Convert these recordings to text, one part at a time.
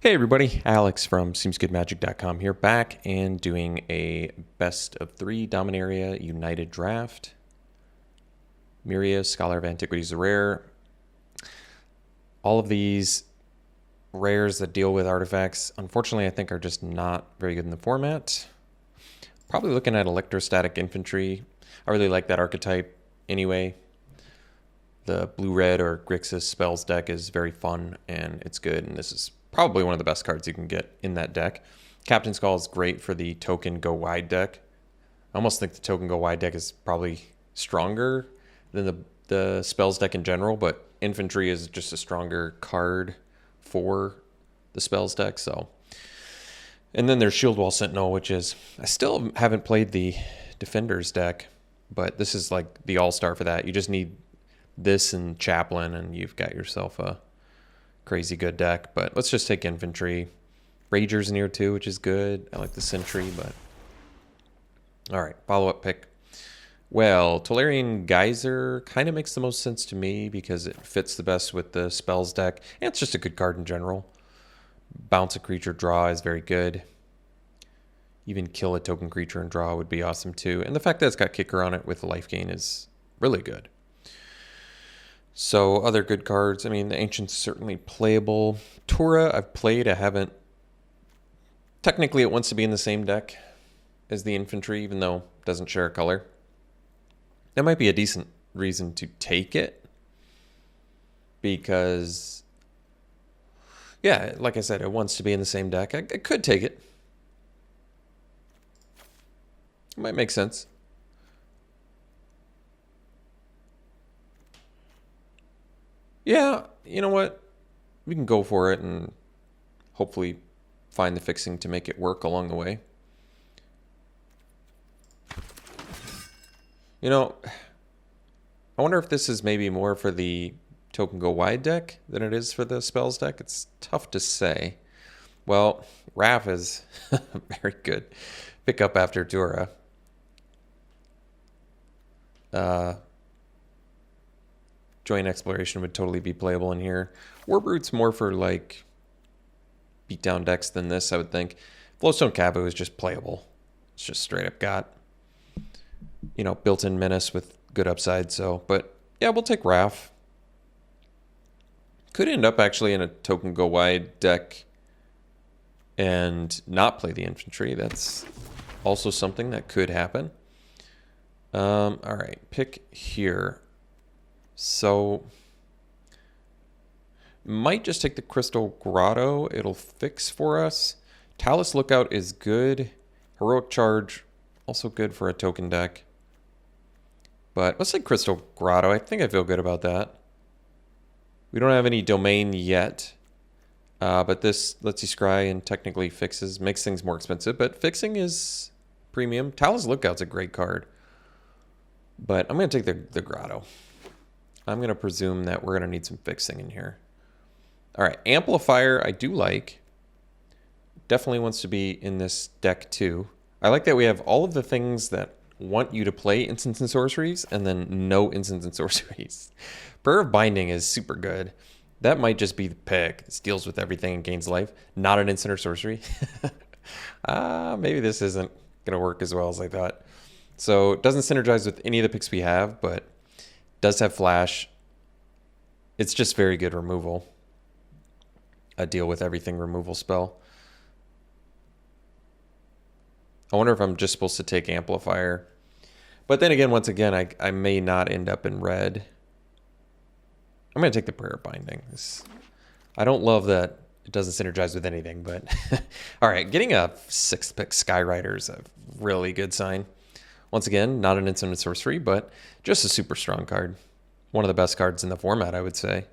Hey everybody, Alex from SeemsGoodMagic.com here, back and doing a best of 3 Dominaria United draft. Miria, Scholar of Antiquities, rare. All of these rares that deal with artifacts, unfortunately, I think are just not very good in the format. Probably looking at Electrostatic Infantry. I really like that archetype anyway. The blue-red or Grixis spells deck is very fun and it's good, and this is probably one of the best cards you can get in that deck. Captain's Call is great for the token go wide deck. I almost think the token go wide deck is probably stronger than the spells deck in general, but infantry is just a stronger card for the spells deck. So, and then there's Shield Wall Sentinel, which is, I still haven't played the defenders deck, but this is like the all-star for that. You just need this and Chaplain and you've got yourself a crazy good deck. But let's just take infantry. Rager's in here too, which is good. I like the Sentry, but all right, follow-up pick. Well, Tolarian Geyser kind of makes the most sense to me because it fits the best with the spells deck, and it's just a good card in general. Bounce a creature, draw is very good. Even kill a token creature and draw would be awesome too. And the fact that it's got kicker on it with life gain is really good. So other good cards, I mean, the Ancient's certainly playable. Tura I've played, I haven't. Technically it wants to be in the same deck as the infantry, even though it doesn't share a color. That might be a decent reason to take it. Because, yeah, like I said, it wants to be in the same deck. I could take it. It might make sense. Yeah, you know what? We can go for it and hopefully find the fixing to make it work along the way. You know, I wonder if this is maybe more for the token go wide deck than it is for the spells deck. It's tough to say. Well, Raph is very good. Pick up after Tura. Joint Exploration would totally be playable in here. Warbroot's more for like beatdown decks than this, I would think. Flowstone Kabu is just playable. It's just straight up got, you know, built-in menace with good upside. So, but yeah, we'll take Raph. Could end up actually in a token go wide deck and not play the infantry. That's also something that could happen. All right, pick here. So, might just take the Crystal Grotto. It'll fix for us. Talus Lookout is good. Heroic Charge, also good for a token deck. But let's take Crystal Grotto. I think I feel good about that. We don't have any domain yet. But this lets you scry and technically fixes. Makes things more expensive, but fixing is premium. Talus Lookout's a great card. But I'm going to take the Grotto. I'm going to presume that we're going to need some fixing in here. All right, Amplifier I do like. Definitely wants to be in this deck too. I like that we have all of the things that want you to play instants and sorceries and then no instants and sorceries. Prayer of Binding is super good. That might just be the pick. It deals with everything and gains life. Not an instant or sorcery. Maybe this isn't going to work as well as I thought. So it doesn't synergize with any of the picks we have, but does have flash. It's just very good removal. A deal with everything removal spell. I wonder if I'm just supposed to take Amplifier. But then again, once again, I may not end up in red. I'm going to take the Prayer Binding. I don't love that it doesn't synergize with anything, but all right, getting a 6th pick Skyrider is a really good sign. Once again, not an instant sorcery, but just a super strong card. One of the best cards in the format, I would say.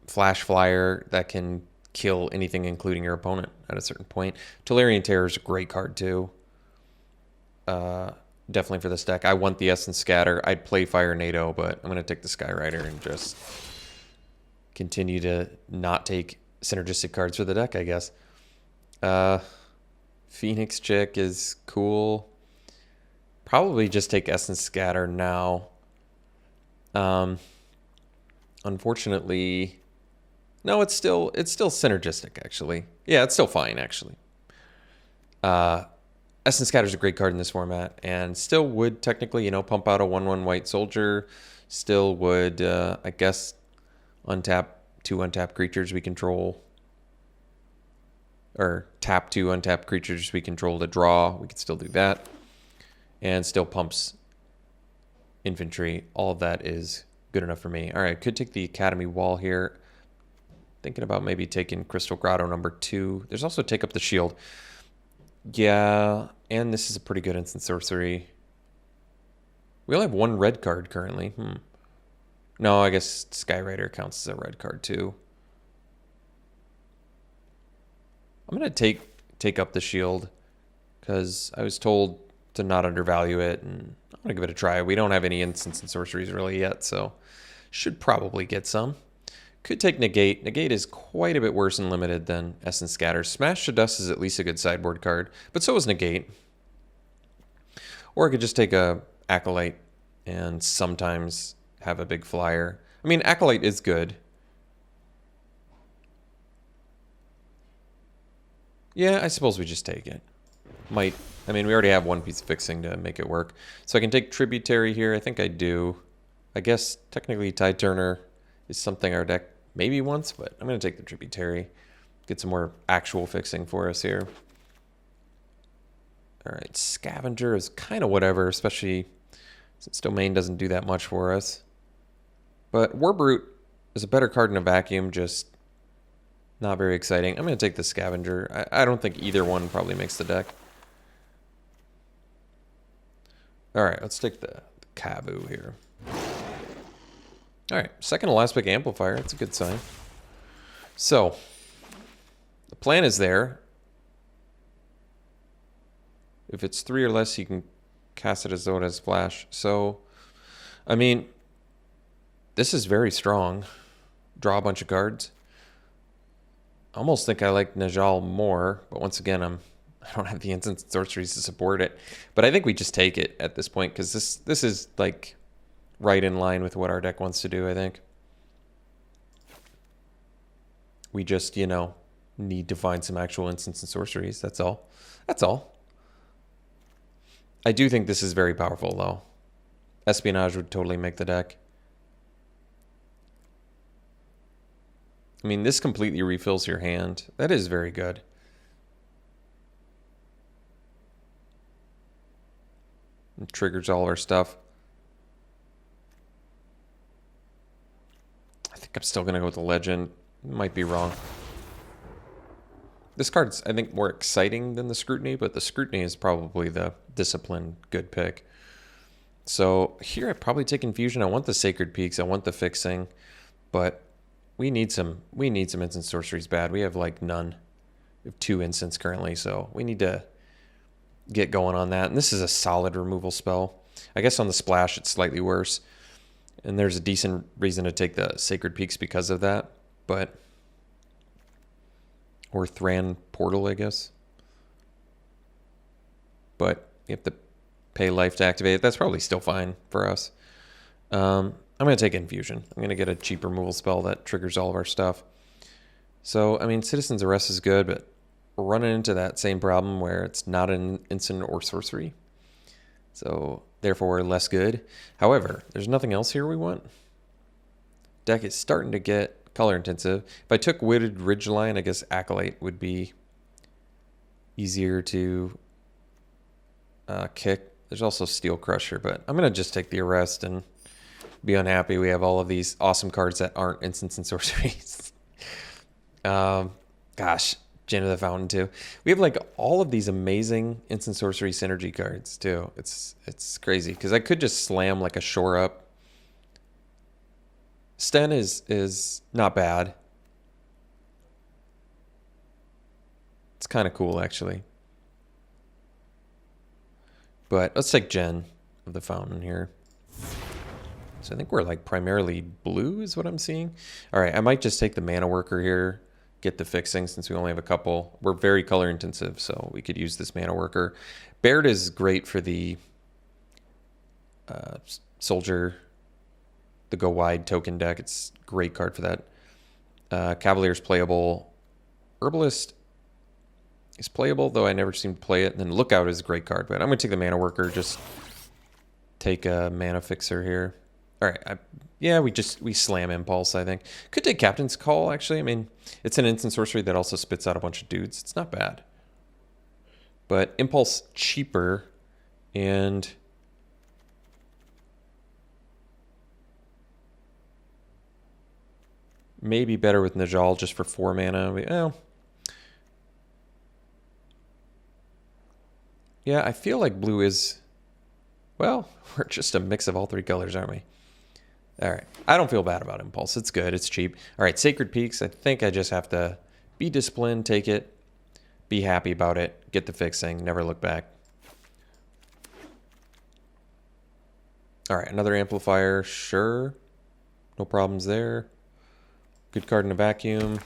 Flash Flyer that can kill anything, including your opponent at a certain point. Tolarian Terror is a great card, too. Definitely for this deck. I want the Essence Scatter. I'd play Fire NATO, but I'm going to take the Skyrider and just continue to not take synergistic cards for the deck, I guess. Phoenix Chick is cool. Probably just take Essence Scatter now. Unfortunately, No, it's still synergistic, actually. Yeah, it's still fine, actually. Essence Scatter is a great card in this format, and still would technically, pump out a 1/1 white soldier. Still would, I guess, untap 2 untapped creatures we control. Or tap 2 untapped creatures we control to draw. We could still do that. And still pumps infantry. All of that is good enough for me. All right, could take the Academy Wall here. Thinking about maybe taking Crystal Grotto #2. There's also take up the shield. Yeah, and this is a pretty good instant sorcery. We only have 1 red card currently. No, I guess Skyrider counts as a red card too. I'm going to take up the shield because I was told to not undervalue it, and I'm going to give it a try. We don't have any instants and sorceries really yet, so should probably get some. Could take Negate. Negate is quite a bit worse and limited than Essence Scatter. Smash to Dust is at least a good sideboard card, but so is Negate. Or I could just take a Acolyte and sometimes have a big flyer. I mean, Acolyte is good. Yeah, I suppose we just take it. We already have 1 piece of fixing to make it work. So I can take Tributary here. I think I do. I guess technically Tide Turner is something our deck maybe wants, but I'm going to take the Tributary. Get some more actual fixing for us here. All right, Scavenger is kind of whatever, especially since Domain doesn't do that much for us. But Warbrute is a better card in a vacuum, just not very exciting. I'm going to take the Scavenger. I don't think either one probably makes the deck. All right, let's take the Kavu here. All right, second to last pick Amplifier. That's a good sign. So, the plan is there. If it's 3 or less, you can cast it as though it has Flash. So, I mean, this is very strong. Draw a bunch of cards. I almost think I like Najal more, but once again, I don't have the instant sorceries to support it. But I think we just take it at this point, because this is like right in line with what our deck wants to do, I think. We just, need to find some actual instants and sorceries. That's all. That's all. I do think this is very powerful, though. Espionage would totally make the deck. I mean, this completely refills your hand. That is very good. It triggers all our stuff. I think I'm still going to go with the Legend. Might be wrong. This card's, I think, more exciting than the Scrutiny, but the Scrutiny is probably the disciplined good pick. So here I'd probably take Infusion. I want the Sacred Peaks. I want the fixing, but we need some instant sorceries bad. We have like none. We have 2 instants currently, so we need to get going on that. And this is a solid removal spell. I guess on the Splash it's slightly worse. And there's a decent reason to take the Sacred Peaks because of that. But or Thran Portal, I guess. But you have to pay life to activate it. That's probably still fine for us. I'm going to take Infusion. I'm going to get a cheap removal spell that triggers all of our stuff. So, I mean, Citizen's Arrest is good, but we're running into that same problem where it's not an instant or sorcery. So, therefore, we're less good. However, there's nothing else here we want. Deck is starting to get color intensive. If I took Wooded Ridgeline, I guess Acolyte would be easier to kick. There's also Steel Crusher, but I'm going to just take the Arrest and be unhappy. We have all of these awesome cards that aren't instants and sorceries. Gosh, Jinn of the Fountain too. We have like all of these amazing instant sorcery synergy cards too. It's crazy because I could just slam like a Shore Up. Sten is not bad. It's kind of cool actually. But let's take Jinn of the Fountain here. So I think we're like primarily blue is what I'm seeing. All right, I might just take the Mana Worker here, get the fixing since we only have a couple. We're very color intensive, so we could use this Mana Worker. Baird is great for the Soldier, the Go Wide token deck. It's a great card for that. Cavalier's playable. Herbalist is playable, though I never seem to play it. And then Lookout is a great card, but I'm going to take the Mana Worker, just take a Mana Fixer here. All right, yeah, we slam Impulse, I think. Could take Captain's Call, actually. I mean, it's an instant sorcery that also spits out a bunch of dudes. It's not bad. But Impulse cheaper, and maybe better with Najal just for 4 mana. Well, yeah, I feel like blue is, well, we're just a mix of all 3 colors, aren't we? All right. I don't feel bad about Impulse. It's good. It's cheap. All right, Sacred Peaks. I think I just have to be disciplined, take it, be happy about it, get the fixing, never look back. All right, another Amplifier. Sure. No problems there. Good card in a vacuum.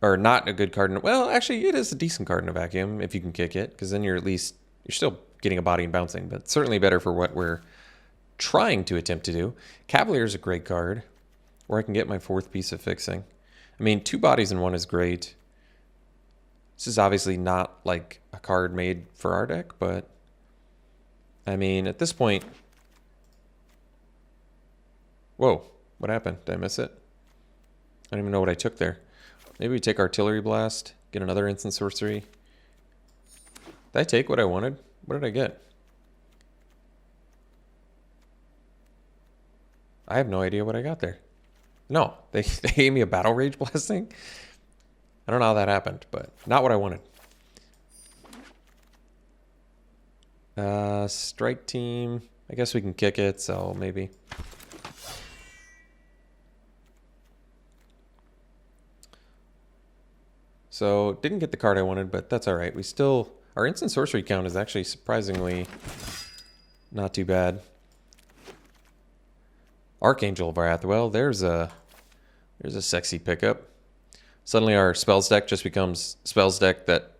Or not a good card in a, well, actually, it is a decent card in a vacuum if you can kick it, because then you're still getting a body and bouncing, but certainly better for what we're trying to attempt to do. Cavalier is a great card, where I can get my 4th piece of fixing. I mean, 2 bodies in 1 is great. This is obviously not like a card made for our deck, but I mean, at this point, whoa, what happened? Did I miss it? I don't even know what I took there. Maybe we take Artillery Blast, get another instant sorcery. Did I take what I wanted? What did I get? I have no idea what I got there. No, they gave me a Battle Rage Blasting. I don't know how that happened, but not what I wanted. Strike Team. I guess we can kick it, so maybe. So, didn't get the card I wanted, but that's all right. We still, our instant sorcery count is actually surprisingly not too bad. Archangel of Wrath. Well, there's a sexy pickup. Suddenly our spells deck just becomes spells deck that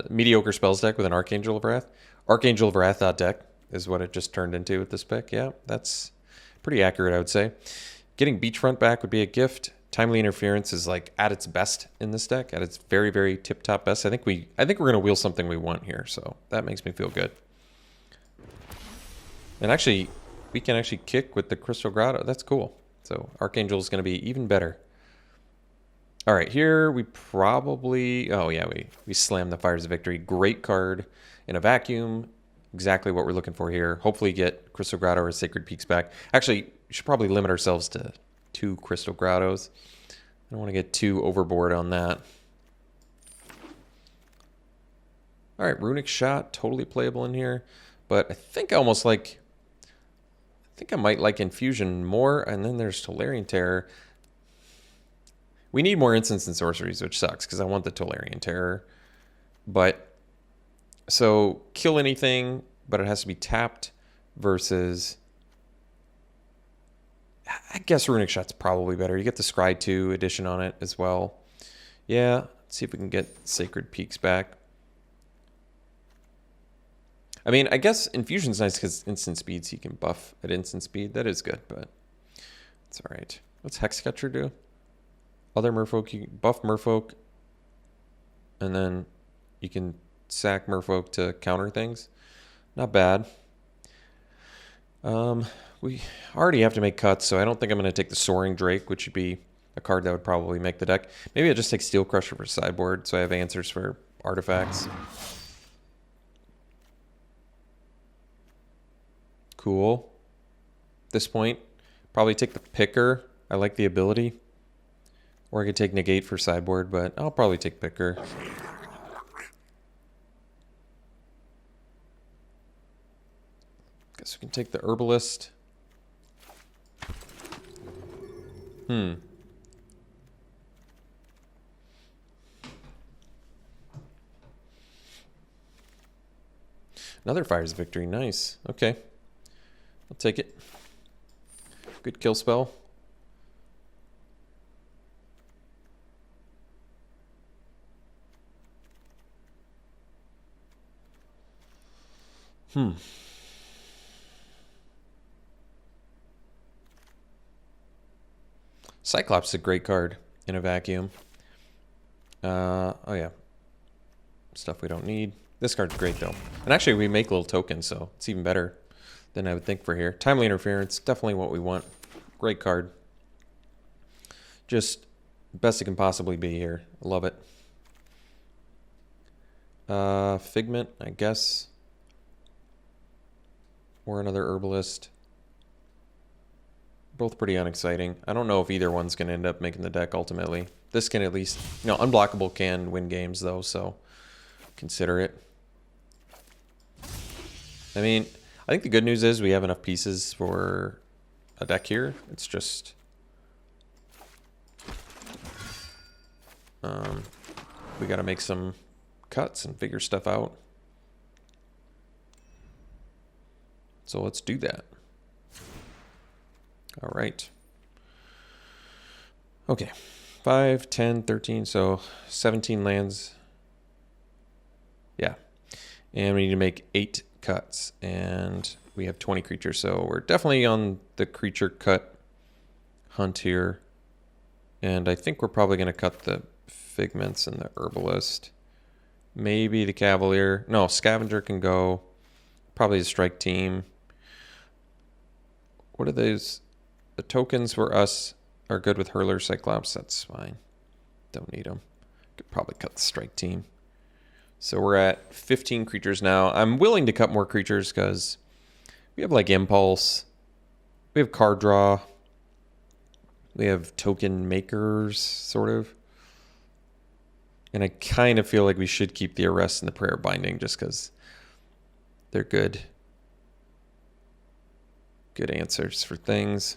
mediocre spells deck with an Archangel of Wrath. Archangel of Wrath deck is what it just turned into with this pick. Yeah, that's pretty accurate, I would say. Getting Beachfront back would be a gift. Timely Interference is like at its best in this deck, at its very, very tip-top best. I think we're gonna wheel something we want here, so that makes me feel good. And actually, we can actually kick with the Crystal Grotto. That's cool. So Archangel is going to be even better. All right, here we probably... Oh, yeah, we slam the Fires of Victory. Great card in a vacuum. Exactly what we're looking for here. Hopefully get Crystal Grotto or Sacred Peaks back. Actually, we should probably limit ourselves to 2 Crystal Grottos. I don't want to get too overboard on that. All right, Runic Shot. Totally playable in here. But I think I almost like... I think I might like Infusion more, and then there's Tolarian Terror. We need more instants and sorceries, which sucks, because I want the Tolarian Terror. But, so, kill anything, but it has to be tapped, versus... I guess Runic Shot's probably better. You get the Scry 2 edition on it as well. Yeah, let's see if we can get Sacred Peaks back. I mean, I guess Infusion's nice because instant speed, so you can buff at instant speed. That is good, but it's all right. What's Hexcatcher do? Other Merfolk, you buff Merfolk, and then you can sack Merfolk to counter things. Not bad. We already have to make cuts, so I don't think I'm going to take the Soaring Drake, which would be a card that would probably make the deck. Maybe I'll just take Steel Crusher for sideboard, so I have answers for artifacts. Cool. At this point, probably take the Picker. I like the ability. Or I could take Negate for sideboard, but I'll probably take Picker. Guess we can take the Herbalist. Another Fires of Victory. Nice. Okay. I'll take it. Good kill spell. Cyclops is a great card in a vacuum. Oh yeah. Stuff we don't need. This card's great though. And actually we make little tokens, so it's even better than I would think for here. Timely Interference, definitely what we want. Great card. Just best it can possibly be here. I love it. Figment, I guess. Or another Herbalist. Both pretty unexciting. I don't know if either one's going to end up making the deck ultimately. This can at least, you know, Unblockable can win games though, so consider it. I mean, I think the good news is we have enough pieces for a deck here. It's just we got to make some cuts and figure stuff out. So let's do that. All right. Okay. 5, 10, 13, so 17 lands. Yeah. And we need to make 8 cuts, and we have 20 creatures, so we're definitely on the creature cut hunt here. And I think we're probably going to cut the Figments and the Herbalist. Maybe the Cavalier. No, Scavenger can go. Probably the Strike Team. What are those? The tokens for us are good with Hurler, Cyclops. That's fine. Don't need them. Could probably cut the Strike Team. So we're at 15 creatures now. I'm willing to cut more creatures because we have like Impulse. We have Card Draw. We have Token Makers, sort of. And I kind of feel like we should keep the Arrest and the Prayer Binding just because they're good. Good answers for things.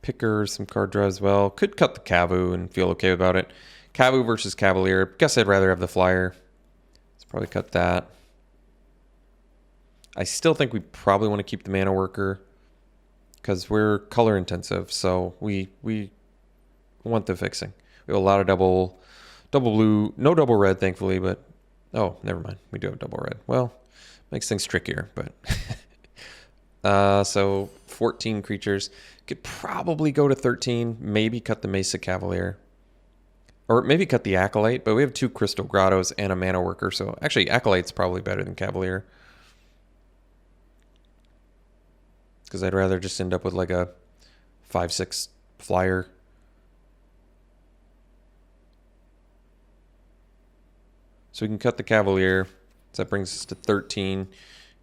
Picker, some card draw as well. Could cut the Cavu and feel okay about it. Cavu versus Cavalier. Guess I'd rather have the Flyer. Let's probably cut that. I still think we probably want to keep the Mana Worker because we're color intensive, so we want the fixing. We have a lot of double blue, no double red, thankfully, but oh, never mind. We do have double red. Well, makes things trickier, but so 14 creatures. Could probably go to 13, maybe cut the Mesa Cavalier. Or maybe cut the Acolyte, but we have 2 Crystal Grottos and a Mana Worker, so actually Acolyte's probably better than Cavalier. Because I'd rather just end up with like a 5/6 flyer. So we can cut the Cavalier. So that brings us to 13.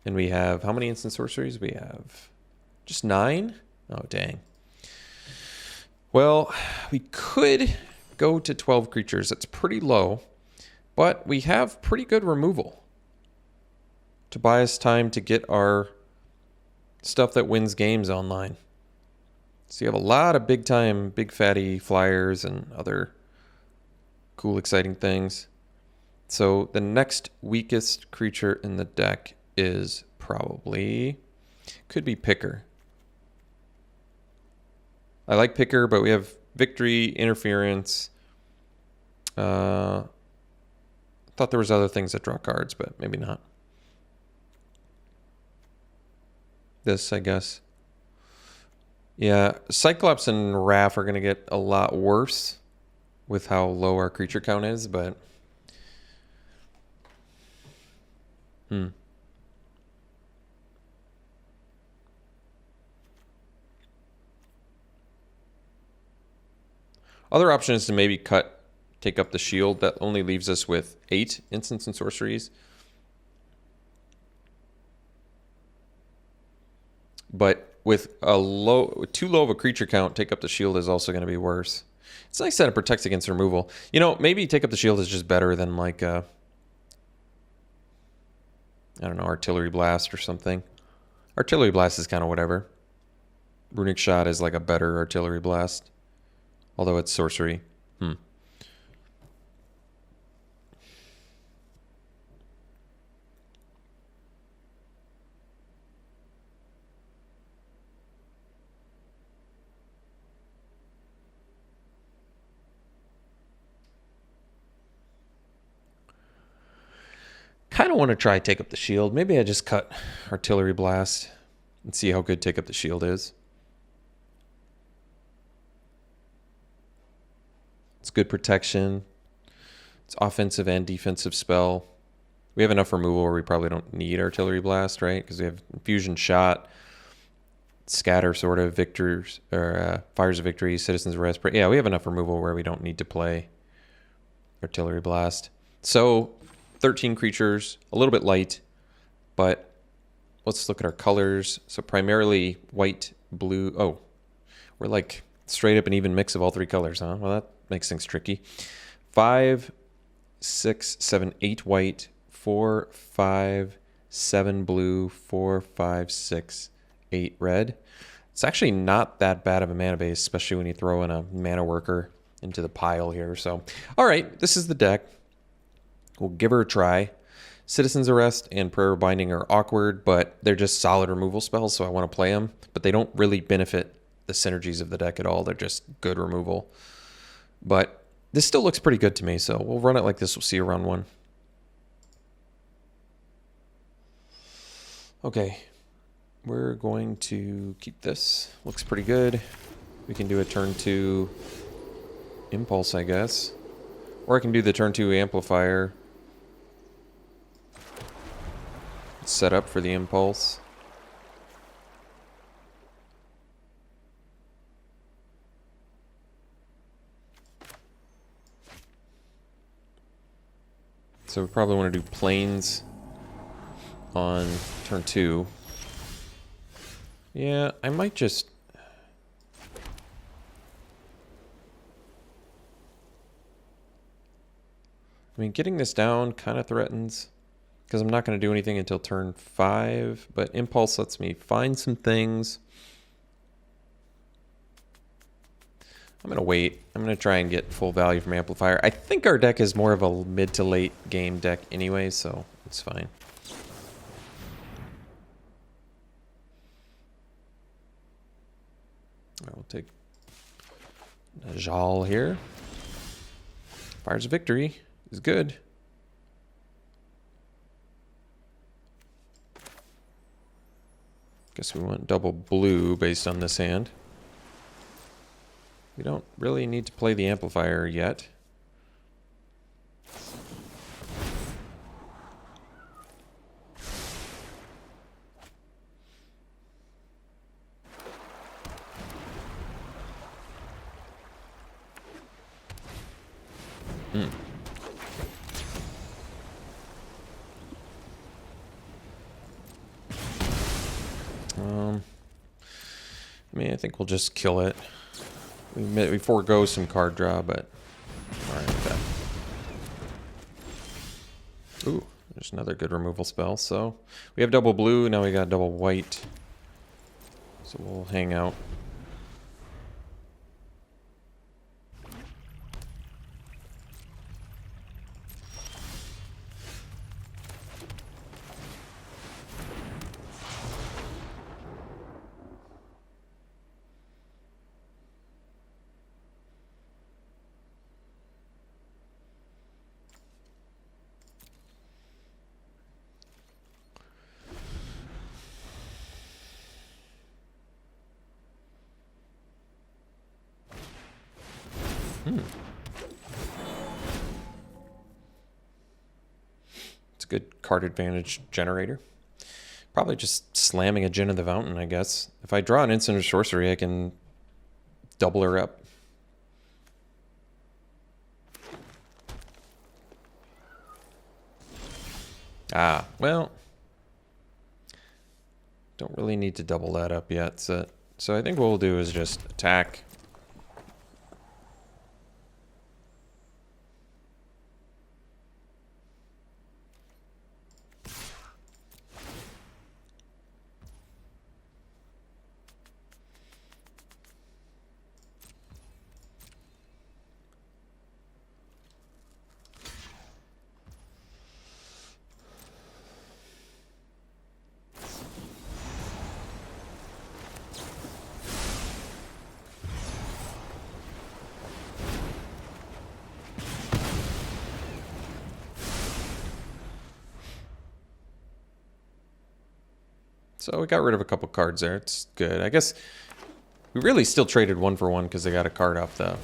And we have, how many instant sorceries? We have just 9? Oh, dang. Well, we could go to 12 creatures. That's pretty low. But we have pretty good removal to buy us time to get our stuff that wins games online. So you have a lot of big time, big fatty flyers and other cool, exciting things. So the next weakest creature in the deck is probably, could be Picker. I like Picker, but we have Victory, Interference. Thought there was other things that draw cards, but maybe not. This, I guess. Yeah, Cyclops and Raph are going to get a lot worse with how low our creature count is, but Other option is to maybe take up the shield. That only leaves us with 8 instants and sorceries. But with too low of a creature count, take up the shield is also going to be worse. It's nice that it protects against removal. You know, maybe take up the shield is just better than like I don't know, Artillery Blast or something. Artillery Blast is kind of whatever. Runic Shot is like a better Artillery Blast. Although it's sorcery. Kind of want to try take up the shield. Maybe I just cut Artillery Blast and see how good take up the shield is. It's good protection. It's offensive and defensive spell. We have enough removal where we probably don't need Artillery Blast, right? Because we have Infusion Shot, Scatter, sort of, Victors, or Fires of Victory, Citizen's Arrest. But yeah, we have enough removal where we don't need to play Artillery Blast. So 13 creatures, a little bit light, but let's look at our colors. So primarily white, blue. Oh, we're like straight up an even mix of all three colors, huh? Well, that makes things tricky. 5, 6, 7, 8 white, 4, 5, 7 blue, 4, 5, 6, 8 red. It's actually not that bad of a mana base, especially when you throw in a mana worker into the pile here. So, all right, this is the deck. We'll give her a try. Citizen's Arrest and Prayer of Binding are awkward, but they're just solid removal spells, so I want to play them. But they don't really benefit the synergies of the deck at all. They're just good removal. But this still looks pretty good to me, so we'll run it like this. We'll see you round one. Okay, we're going to keep this. Looks pretty good. We can do a turn 2 Impulse, I guess. Or I can do the turn 2 Amplifier. Set up for the Impulse. So we probably want to do Plains on turn 2. Yeah, I might just... I mean, getting this down kind of threatens, because I'm not going to do anything until turn 5, but Impulse lets me find some things. I'm going to wait. I'm going to try and get full value from Amplifier. I think our deck is more of a mid to late game deck anyway, so it's fine. We'll take Najal here. Fires of Victory is good. Guess we want double blue based on this hand. We don't really need to play the Amplifier yet. I mean, I think we'll just kill it. We forego some card draw, but alright with that. Ooh, there's another good removal spell. So we have double blue, now we got double white. So we'll hang out. It's a good card advantage generator. Probably just slamming a Gin of the Fountain, I guess. If I draw an instant or sorcery, I can double her up. Ah, well, don't really need to double that up yet. So I think what we'll do is just attack. So we got rid of a couple cards there. It's good. I guess we really still traded one for one because they got a card off the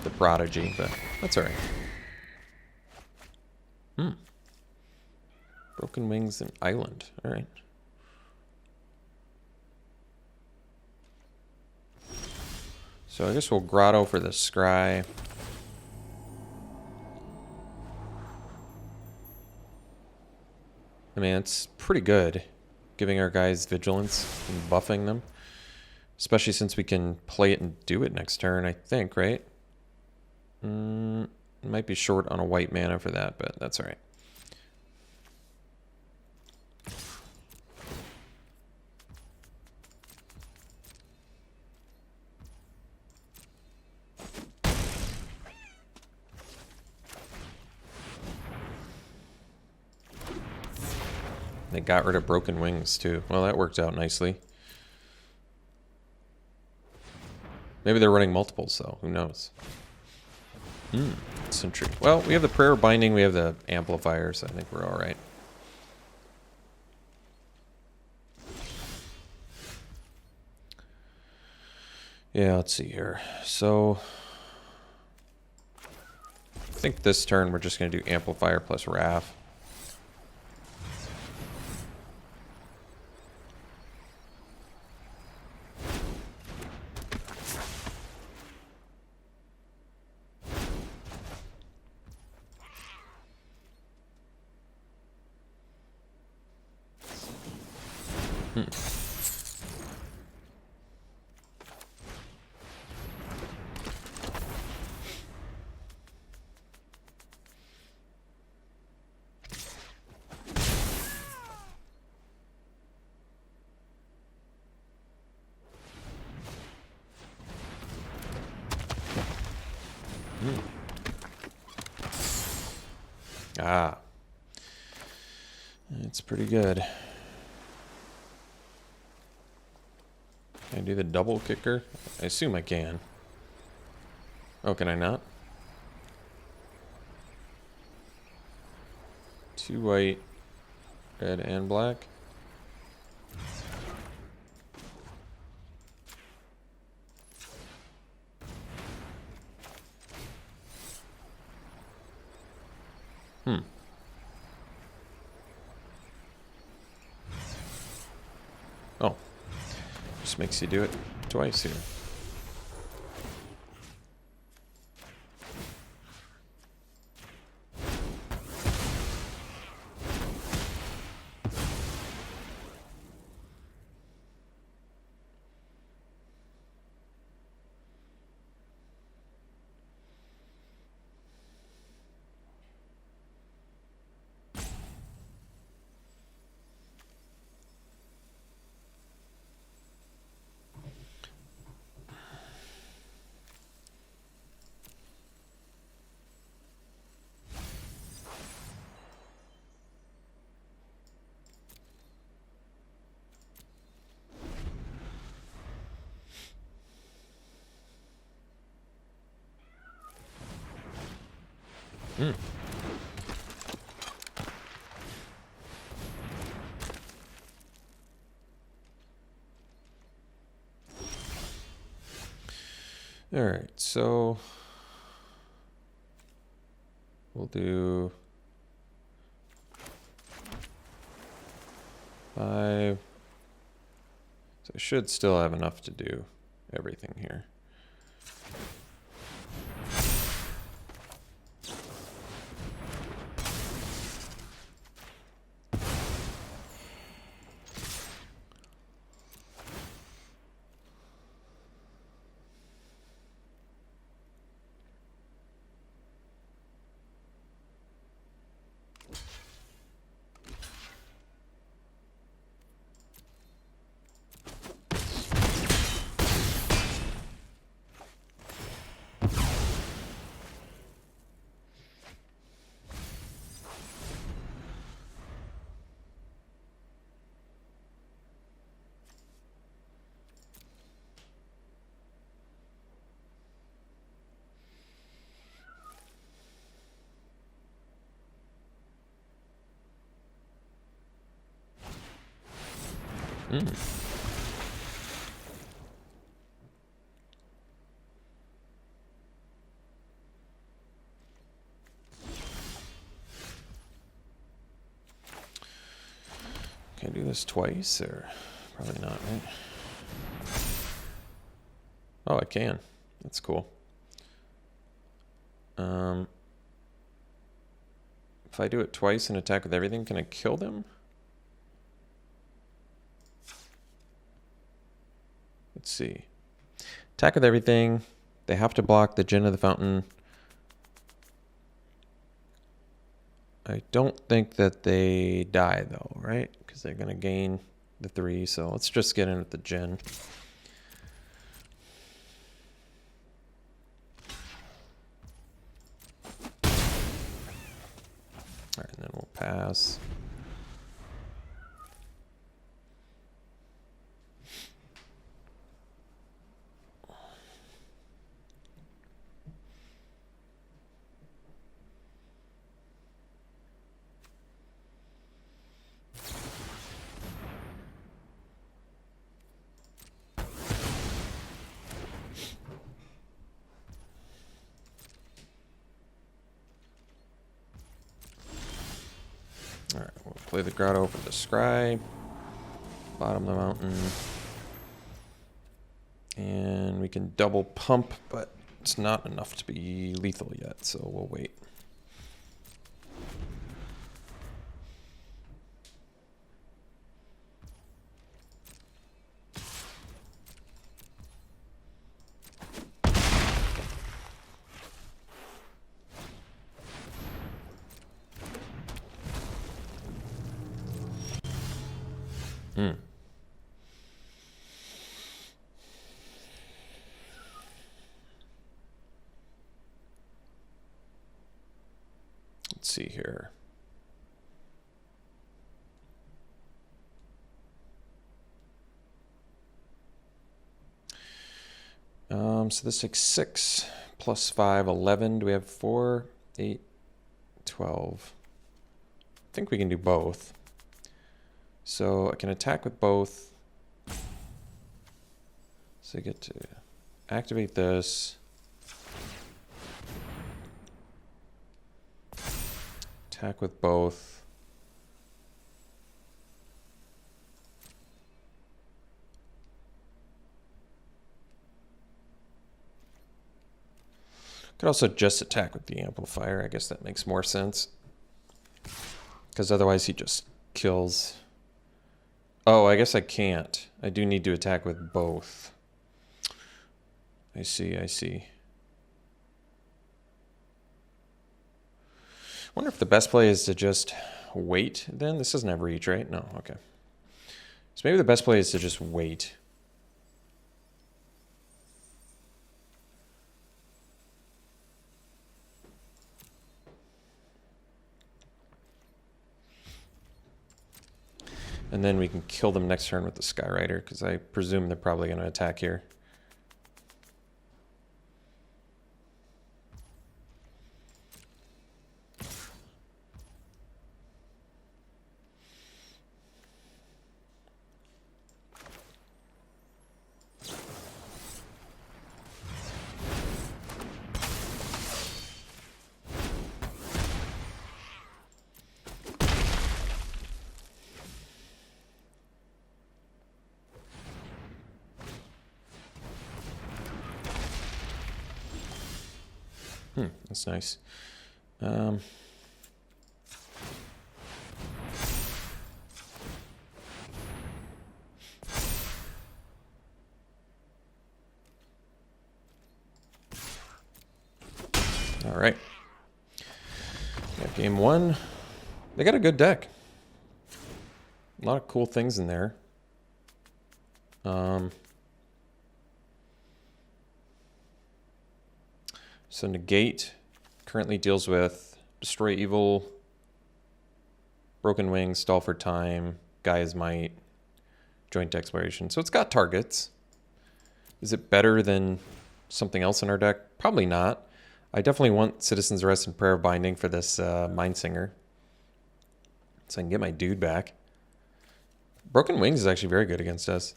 the Prodigy, but that's alright. Broken Wings and Island. Alright. So I guess we'll Grotto for the Scry. I mean, it's pretty good, giving our guys vigilance and buffing them. Especially since we can play it and do it next turn, I think, right? Might be short on a white mana for that, but that's alright. They got rid of Broken Wings, too. Well, that worked out nicely. Maybe they're running multiples, though. Who knows? Sentry. Well, we have the Prayer Binding. We have the Amplifier, so I think we're all right. Yeah, let's see here. So, I think this turn we're just going to do Amplifier plus Wrath. Ah. It's pretty good. Can I do the double kicker? I assume I can. Oh, can I not? 2 white, red, and black. Oh. Just makes you do it twice here. All right, so we'll do 5. So I should still have enough to do everything here. Mm. Can I do this twice, or probably not, right? Oh, I can. That's cool. If I do it twice and attack with everything, can I kill them? Let's see. Attack with everything. They have to block the Djinn of the Fountain. I don't think that they die, though, right? Because they're going to gain the 3, so let's just get in with the Djinn. All right, and then we'll pass. All right, we'll play the grotto for the scry. Bottom of the mountain. And we can double pump, but it's not enough to be lethal yet, so we'll wait. Let's see here. So this takes 6 plus 5, 11. Do we have 4, 8, 12? I think we can do both. So I can attack with both. So I get to activate this. Attack with both. Could also just attack with the amplifier. I guess that makes more sense. Because otherwise he just kills. Oh, I guess I can't. I do need to attack with both. I see, I see. I wonder if the best play is to just wait then? This doesn't have reach, right? No, okay. So maybe the best play is to just wait. And then we can kill them next turn with the Skyrider, because I presume they're probably going to attack here. That's nice. All right. Got game 1. They got a good deck. A lot of cool things in there. So negate currently deals with destroy evil, broken wings, stall for time, Gaia's might, joint exploration. So it's got targets. Is it better than something else in our deck? Probably not. I definitely want Citizen's Arrest and Prayer of Binding for this Mindsinger, so I can get my dude back. Broken Wings is actually very good against us,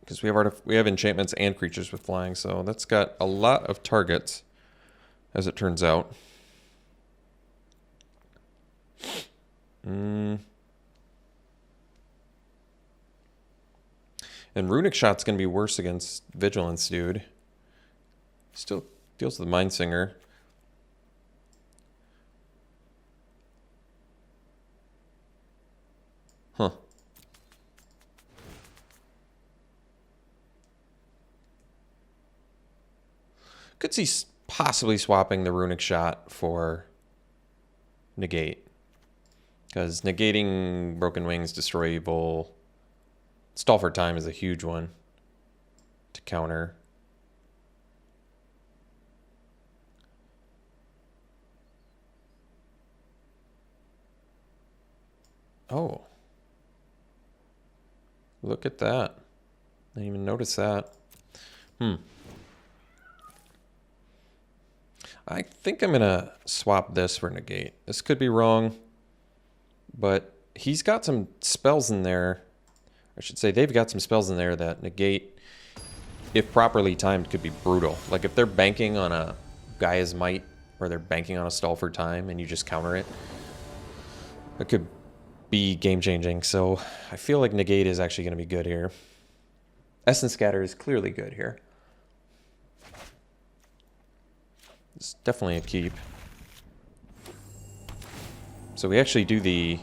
because we have enchantments and creatures with flying, so that's got a lot of targets, as it turns out. And Runic Shot's going to be worse against Vigilance, dude. Still deals with the Mind Singer. Huh. Could see possibly swapping the Runic Shot for Negate. Because negating Broken Wings, Destroy Evil, Stall for Time is a huge one to counter. Oh. Look at that. I didn't even notice that. I think I'm going to swap this for Negate. This could be wrong, but he's got some spells in there. I should say they've got some spells in there that Negate, if properly timed, could be brutal. Like if they're banking on a Gaia's Might or they're banking on a Stall for Time and you just counter it, it could be game-changing. So I feel like Negate is actually going to be good here. Essence Scatter is clearly good here. It's definitely a keep. So we actually do the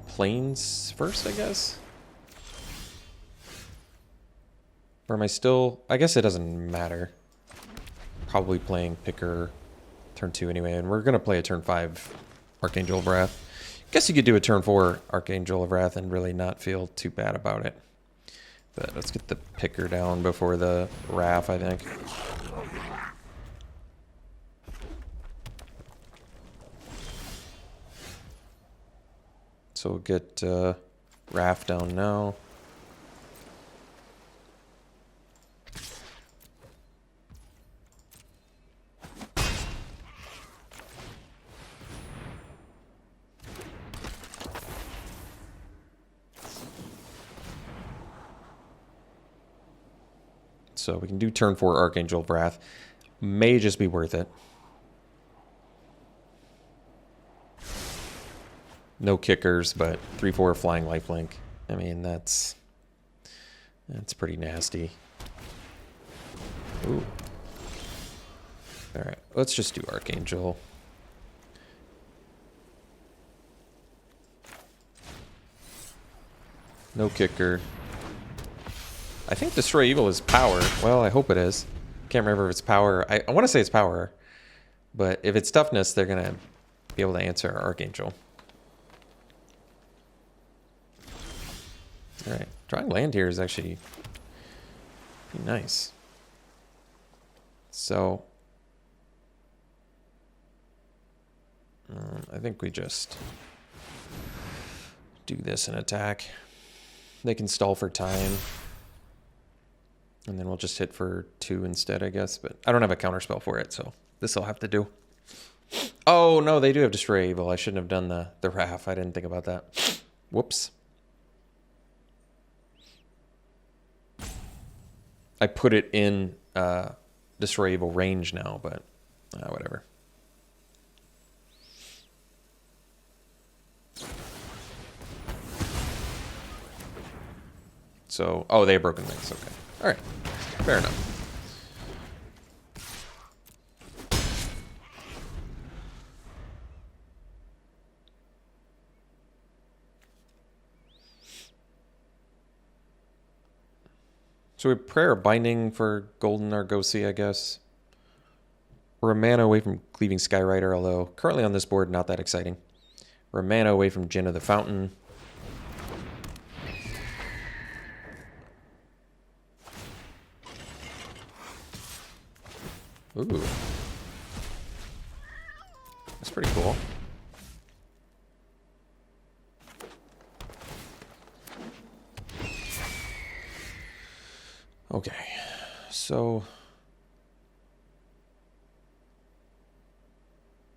planes first, I guess? Or am I still... I guess it doesn't matter. Probably playing Picker turn 2 anyway, and we're going to play a turn 5 Archangel of Wrath. Guess you could do a turn 4 Archangel of Wrath and really not feel too bad about it. But let's get the Picker down before the Wrath, I think. So we'll get Wrath down now. So we can do turn 4 Archangel of Wrath. May just be worth it. No kickers, but 3/4 flying lifelink. I mean, that's pretty nasty. Ooh. All right, let's just do Archangel. No kicker. I think Destroy Evil is power. Well, I hope it is. Can't remember if it's power. I want to say it's power, but if it's toughness, they're gonna be able to answer Archangel. All right, drawing land here is actually pretty nice. So I think we just do this and attack. They can stall for time. And then we'll just hit for 2 instead, I guess. But I don't have a counterspell for it, so this will have to do. Oh, no, they do have Destroy Evil. I shouldn't have done the Wrath. I didn't think about that. Whoops. I put it in Destroy Evil range now, but whatever. So, oh, they have Broken Wings. Okay. All right. Fair enough. So we Prayer of Binding for Golden Argosy, I guess. We're a mana away from Cleaving Skyrider, although currently on this board, not that exciting. We're a mana away from Djinn of the Fountain. Ooh. That's pretty cool. Okay, so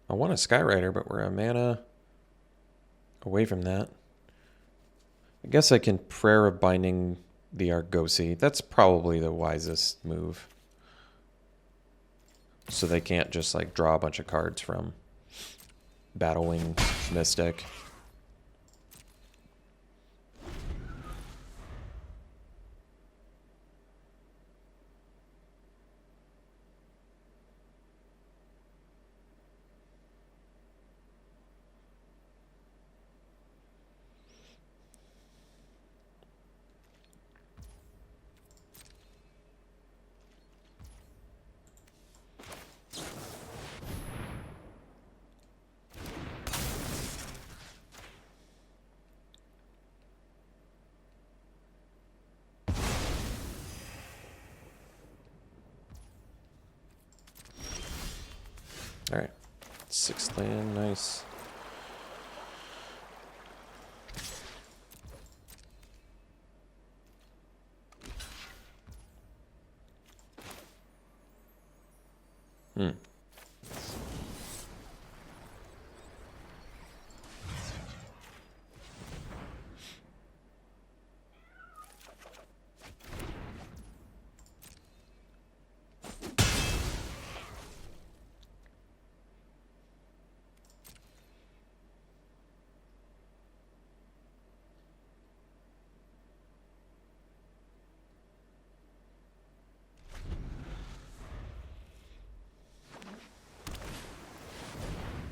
I want a Skyrider, but we're a mana away from that. I guess I can Prayer of Binding the Argosy. That's probably the wisest move. So they can't just like draw a bunch of cards from Battlewing Mystic. All right, 6th land, nice. Hmm.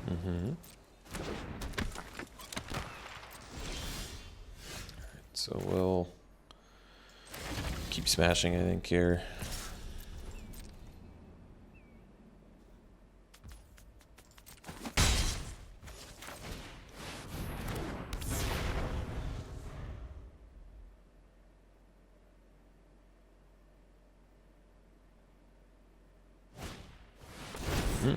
Mm-hmm. So we'll keep smashing, I think, here. Hmm.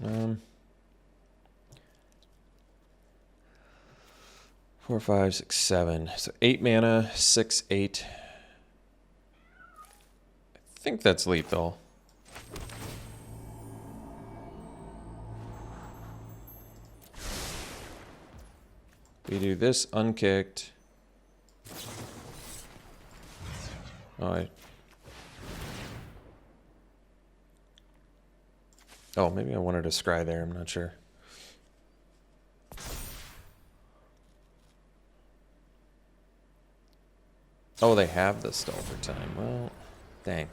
Um, 4, 5, 6, 7. So 8 mana, 6, 8. I think that's lethal. We do this unkicked. Oh, maybe I wanted to scry there. I'm not sure. Oh, they have the stall for time. Well, dang.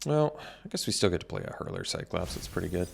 Well, I guess we still get to play a Hurler Cyclops. It's pretty good.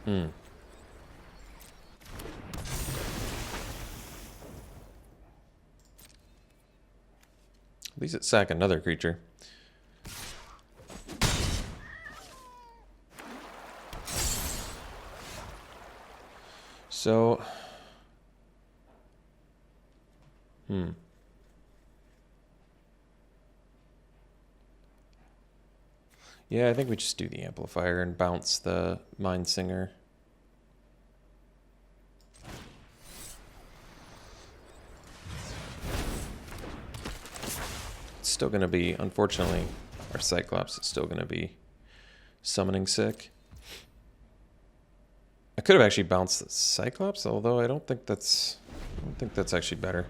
Hmm. At least it sack another creature. So, yeah, I think we just do the amplifier and bounce the Mind Singer. It's still going to be, unfortunately, our Cyclops is still going to be summoning sick. I could have actually bounced the Cyclops, although I don't think that's actually better.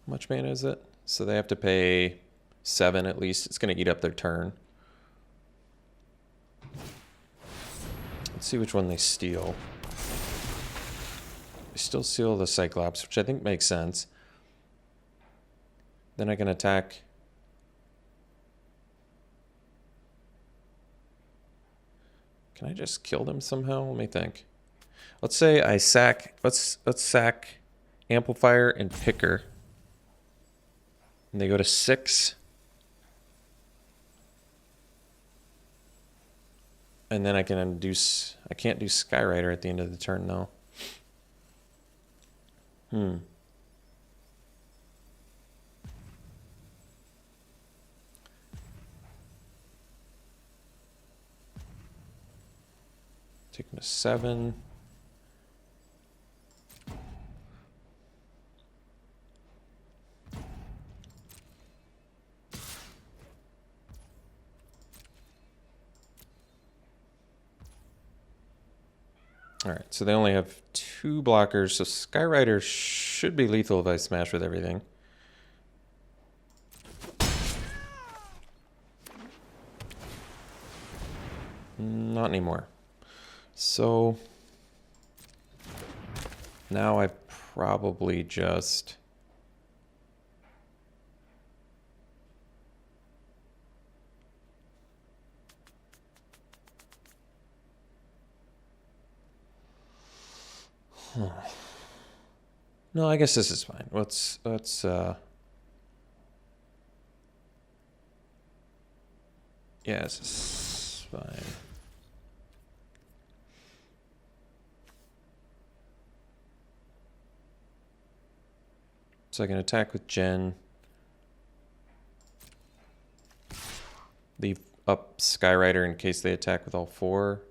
How much mana is it? So they have to pay 7 at least. It's going to eat up their turn. Let's see which one they steal. They still steal the Cyclops, which I think makes sense. Then I can attack. Can I just kill them somehow? Let me think. Let's say I sack. Let's sack Amplifier and Picker. And they go to 6. And then I can induce. I can't do Skyrider at the end of the turn though. Take him to 7. All right, so they only have 2 blockers, so Skyrider should be lethal if I smash with everything. Not anymore. So now I probably just... No, I guess this is fine. Let's yeah, this is fine. So I can attack with Jen. Leave up Skyrider in case they attack with all 4.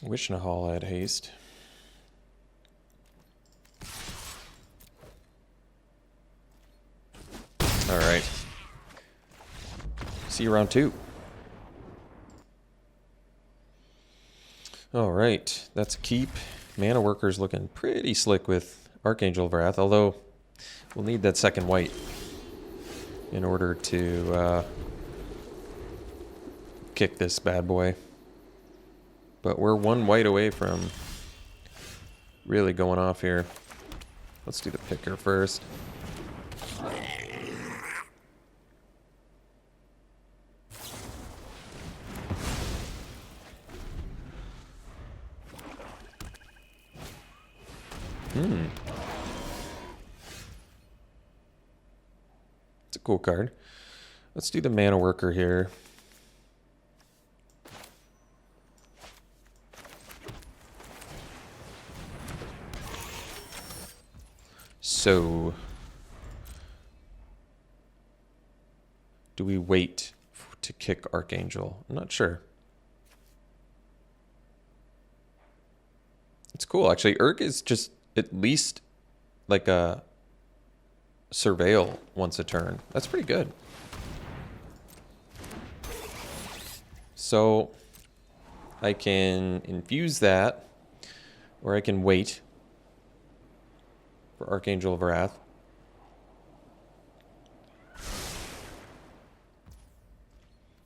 Wish Nahal had haste. All right. See you round 2. All right, that's a keep. Mana Worker's looking pretty slick with Archangel of Wrath, although we'll need that second white in order to kick this bad boy. But we're 1 white away from really going off here. Let's do the picker first. It's a cool card. Let's do the Mana Worker here. So, do we wait to kick Archangel? I'm not sure. It's cool, actually. Urk is just at least like a surveil once a turn. That's pretty good. So, I can infuse that, or I can wait for Archangel of Wrath.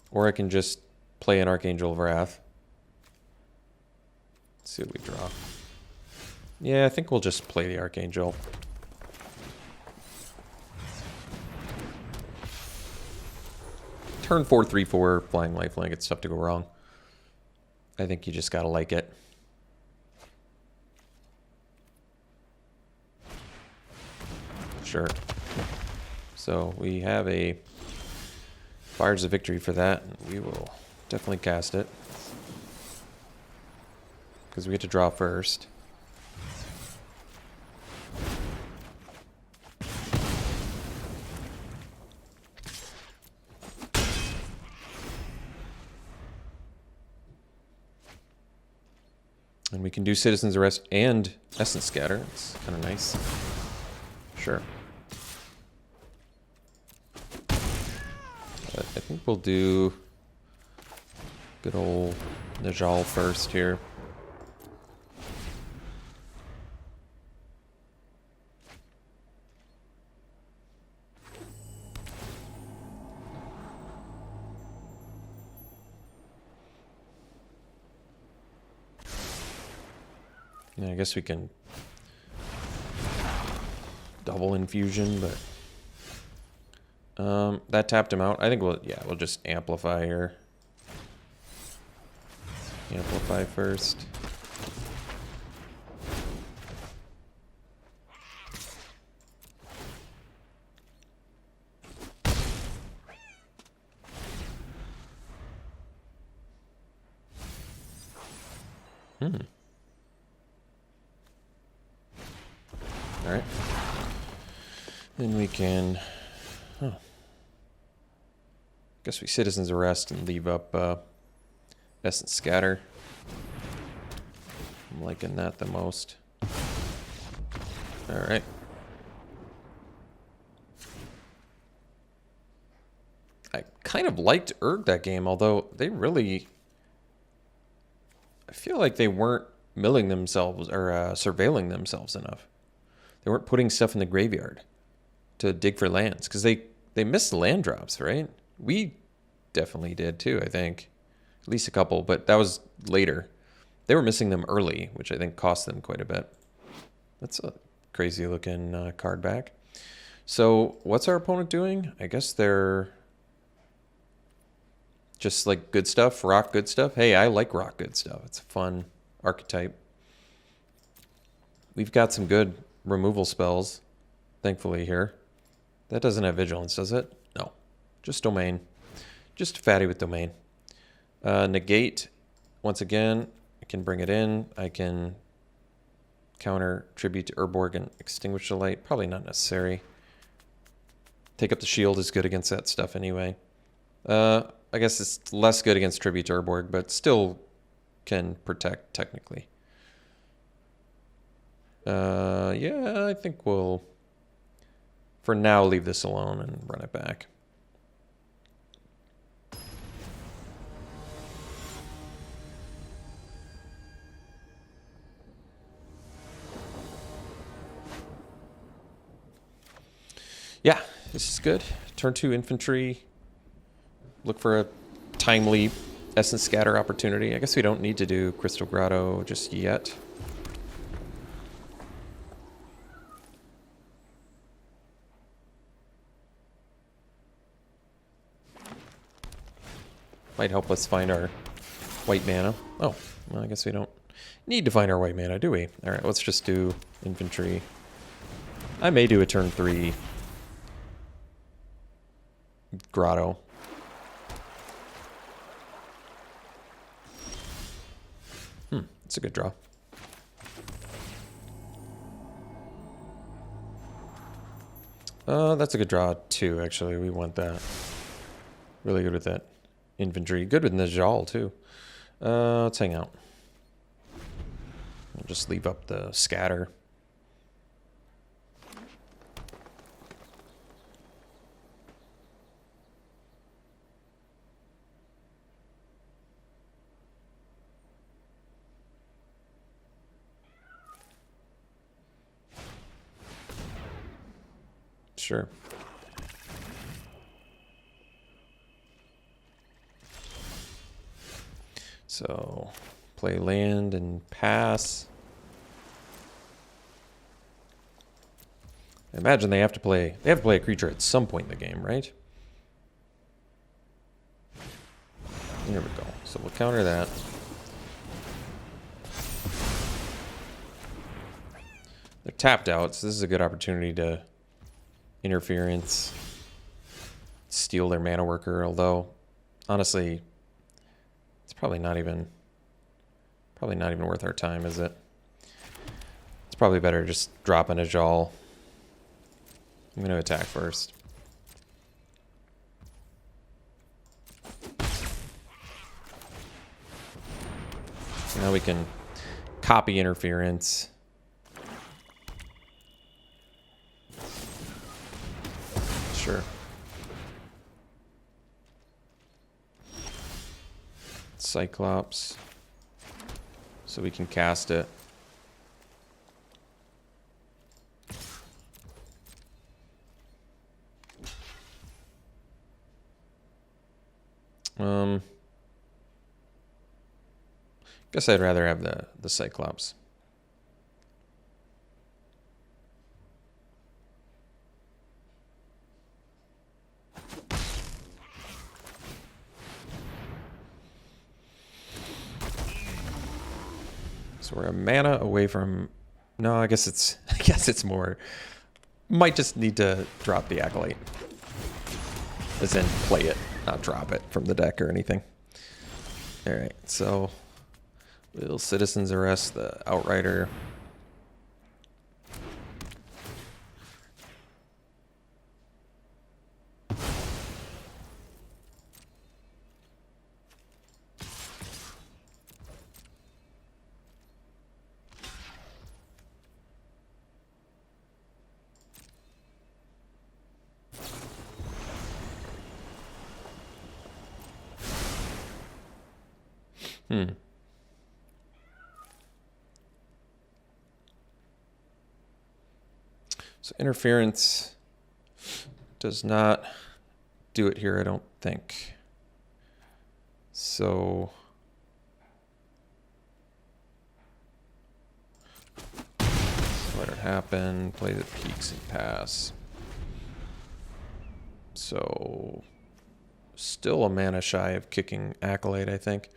Or I can just play an Archangel of Wrath. Let's see what we draw. Yeah, I think we'll just play the Archangel. Turn 4, 3, 4, flying lifelink. It's tough to go wrong. I think you just gotta like it. Sure. So we have a Fires of Victory for that. We will definitely cast it. because we get to draw first. And we can do Citizen's Arrest and Essence Scatter. It's kind of nice. Sure. But I think we'll do good old Najal first here. Yeah, I guess we can double infusion, but that tapped him out. I think we'll just amplify here. Amplify first. All right. Then we can, guess we Citizen's Arrest and leave up Essence Scatter. I'm liking that the most. All right. I kind of liked Urg that game, although they really, I feel like they weren't milling themselves or surveilling themselves enough. They weren't putting stuff in the graveyard to dig for lands because they missed land drops, right? We definitely did too, I think. At least a couple, but that was later. They were missing them early, which I think cost them quite a bit. That's a crazy looking card back. So what's our opponent doing? I guess they're just like good stuff, rock good stuff. Hey, I like rock good stuff. It's a fun archetype. We've got some good removal spells, thankfully, here. That doesn't have Vigilance, does it? No. Just Domain. Just fatty with Domain. Negate, once again, I can bring it in. I can counter Tribute to Urborg and Extinguish the Light. Probably not necessary. Take up the shield is good against that stuff anyway. I guess it's less good against Tribute to Urborg, but still can protect technically. Yeah, I think we'll, for now, leave this alone and run it back. Yeah, this is good. Turn 2 infantry. Look for a timely Essence Scatter opportunity. I guess we don't need to do Crystal Grotto just yet. Might help us find our white mana. Oh, well, I guess we don't need to find our white mana, do we? All right, let's just do infantry. I may do a turn 3 Grotto. It's a good draw. That's a good draw too, actually. We want that. Really good with that infantry. Good with Najal too. Let's hang out. We'll just leave up the scatter. Sure. So, play land and pass. I imagine they have to play a creature at some point in the game, right? There we go. So we'll counter that. They're tapped out, so this is a good opportunity to interference, steal their mana worker, although honestly it's probably not Probably not even worth our time, is it? It's probably better just dropping a Jal. I'm going to attack first. So now we can copy interference. Sure. Cyclops. So we can cast it. Guess I'd rather have the Cyclops. So we're a mana away from. No, I guess it's more. Might just need to drop the Acolyte. As in play it, not drop it from the deck or anything. All right, so will Citizens arrest the Outrider? So interference does not do it here, I don't think. So let it happen, play the peaks and pass. So still a mana shy of kicking Acolyte, I think.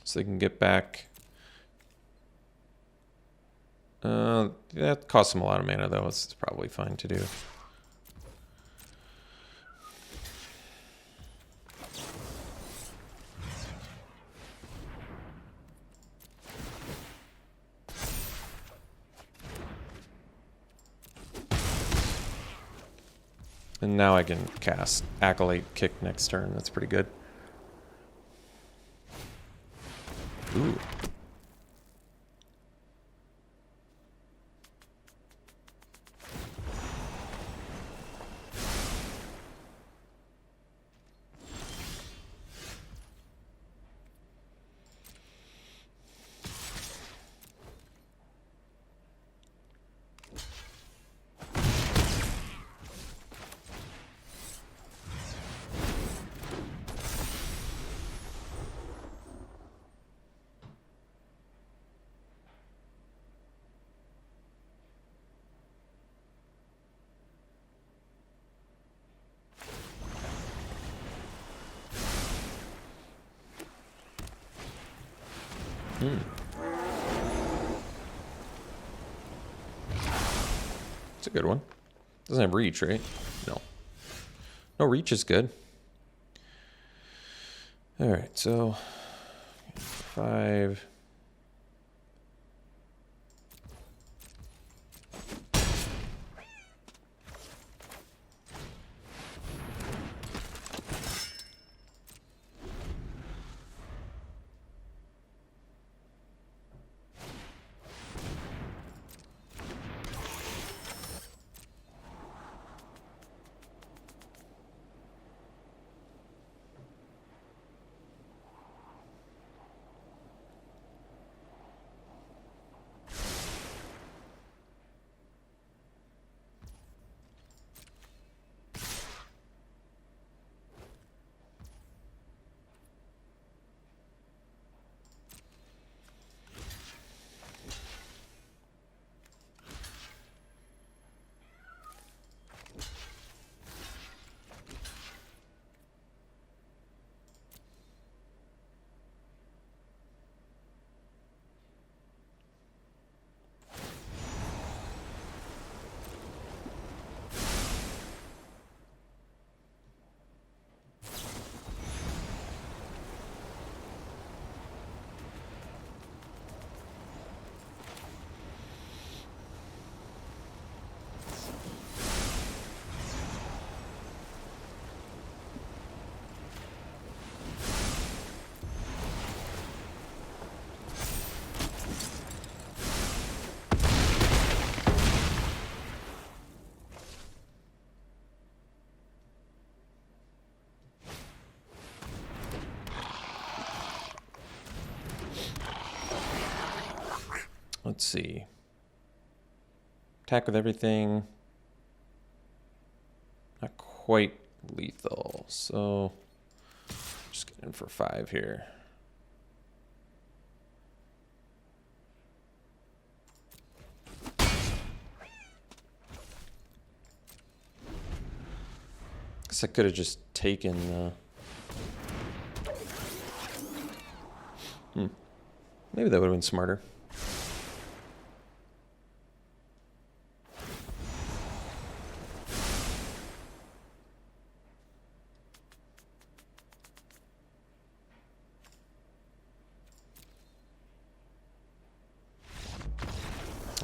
So they can get back. That costs them a lot of mana, though. It's probably fine to do. And now I can cast Acolyte Kick next turn. That's pretty good. Ooh. It's a good one. Doesn't have reach, right? No. No, reach is good. All right, so 5. Let's see. Attack with everything. Not quite lethal, so just get in for 5 here. Guess I could have just taken. Maybe that would have been smarter.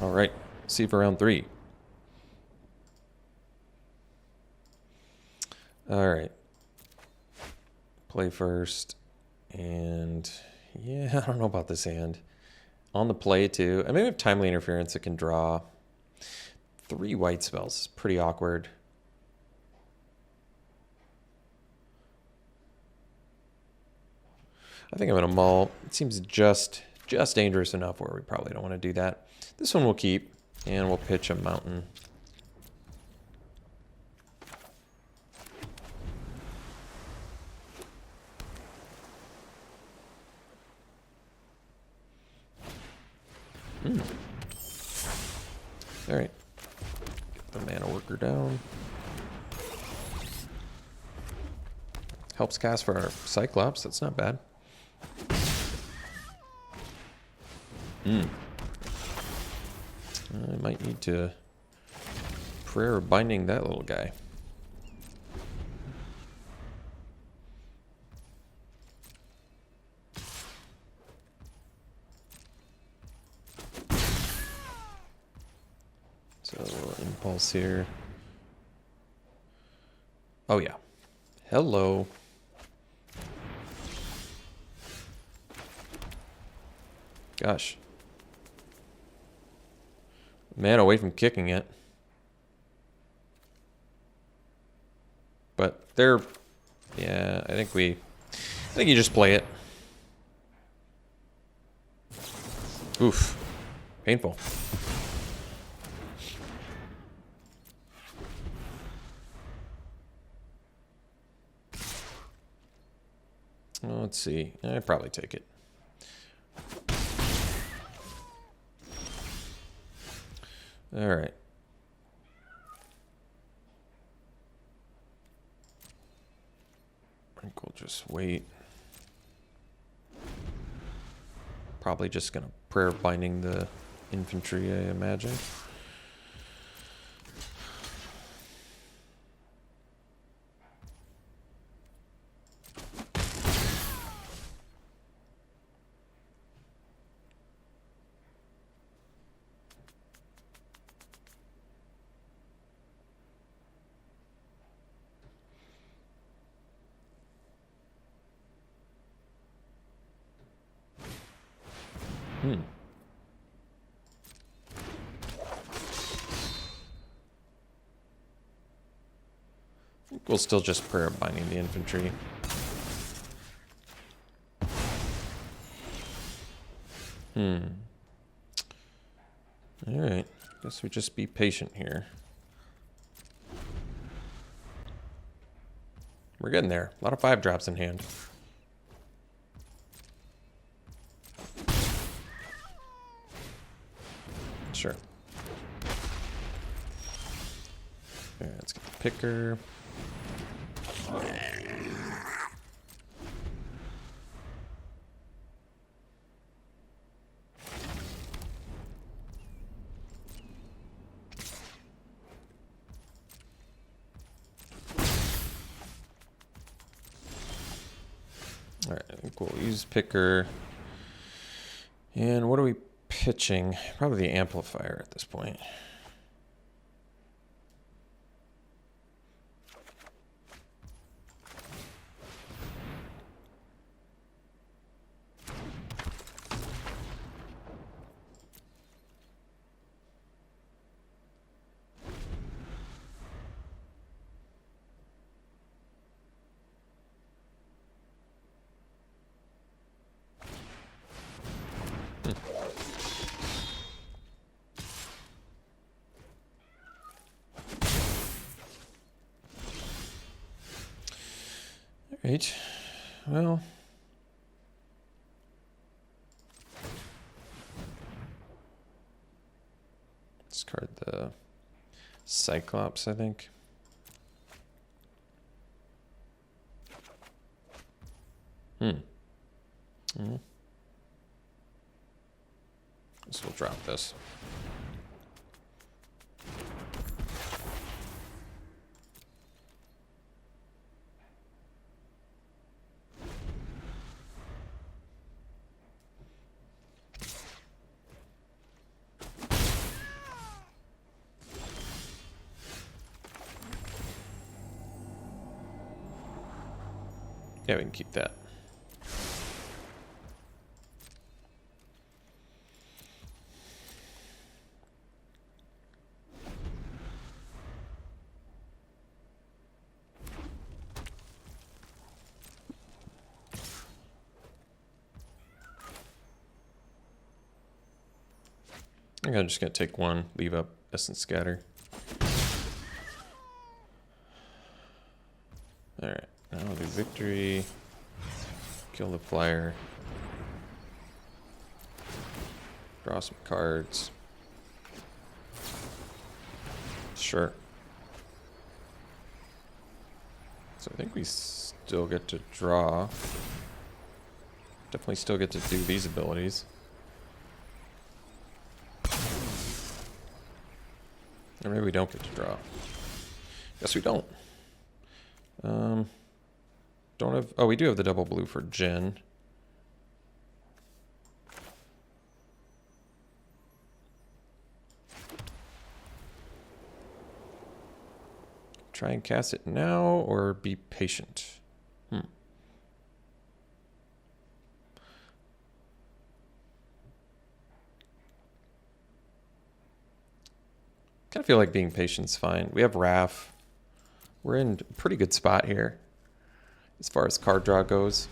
All right, see for round 3. All right, play first, and yeah, I don't know about this hand. On the play too, I maybe have timely interference that can draw 3 white spells. It's pretty awkward. I think I'm gonna mull. It seems just dangerous enough where we probably don't want to do that. This one we'll keep, and we'll pitch a mountain. All right, get the mana worker down. Helps cast for our Cyclops. That's not bad. I might need to prayer binding that little guy. So impulse here. Oh yeah. Hello. Gosh. Man, away from kicking it. But they're... Yeah, I think you just play it. Oof. Painful. Well, let's see. I'd probably take it. All right. I think we'll just wait. Probably just gonna prayer binding the infantry, I imagine. We'll still just prayer binding the infantry. Alright. Guess we just be patient here. We're getting there. A lot of 5-drops in hand. Sure. Alright, let's get the picker. Alright, I think we'll use picker. And what are we pitching? Probably the amplifier at this point. Right. Well. Discard the Cyclops, I think. So we'll drop this. Yeah, we can keep that. I think I'm just going to take one, leave up Essence Scatter. Alright, now I'll do Victory. Kill the Flyer. Draw some cards. Sure. So I think we still get to draw. Definitely still get to do these abilities. Or maybe we don't get to draw. Guess we don't. Don't have... Oh, we do have the double blue for Jin. Try and cast it now or be patient. Kind of feel like being patient's fine. We have Raph. We're in a pretty good spot here as far as card draw goes.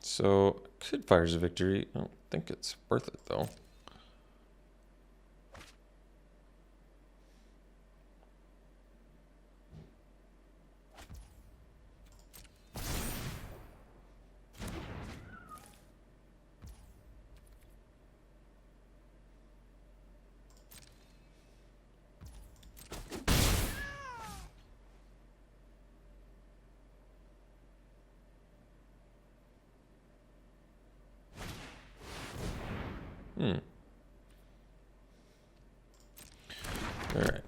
So, could Fire's a Victory. I don't think it's worth it, though. All right.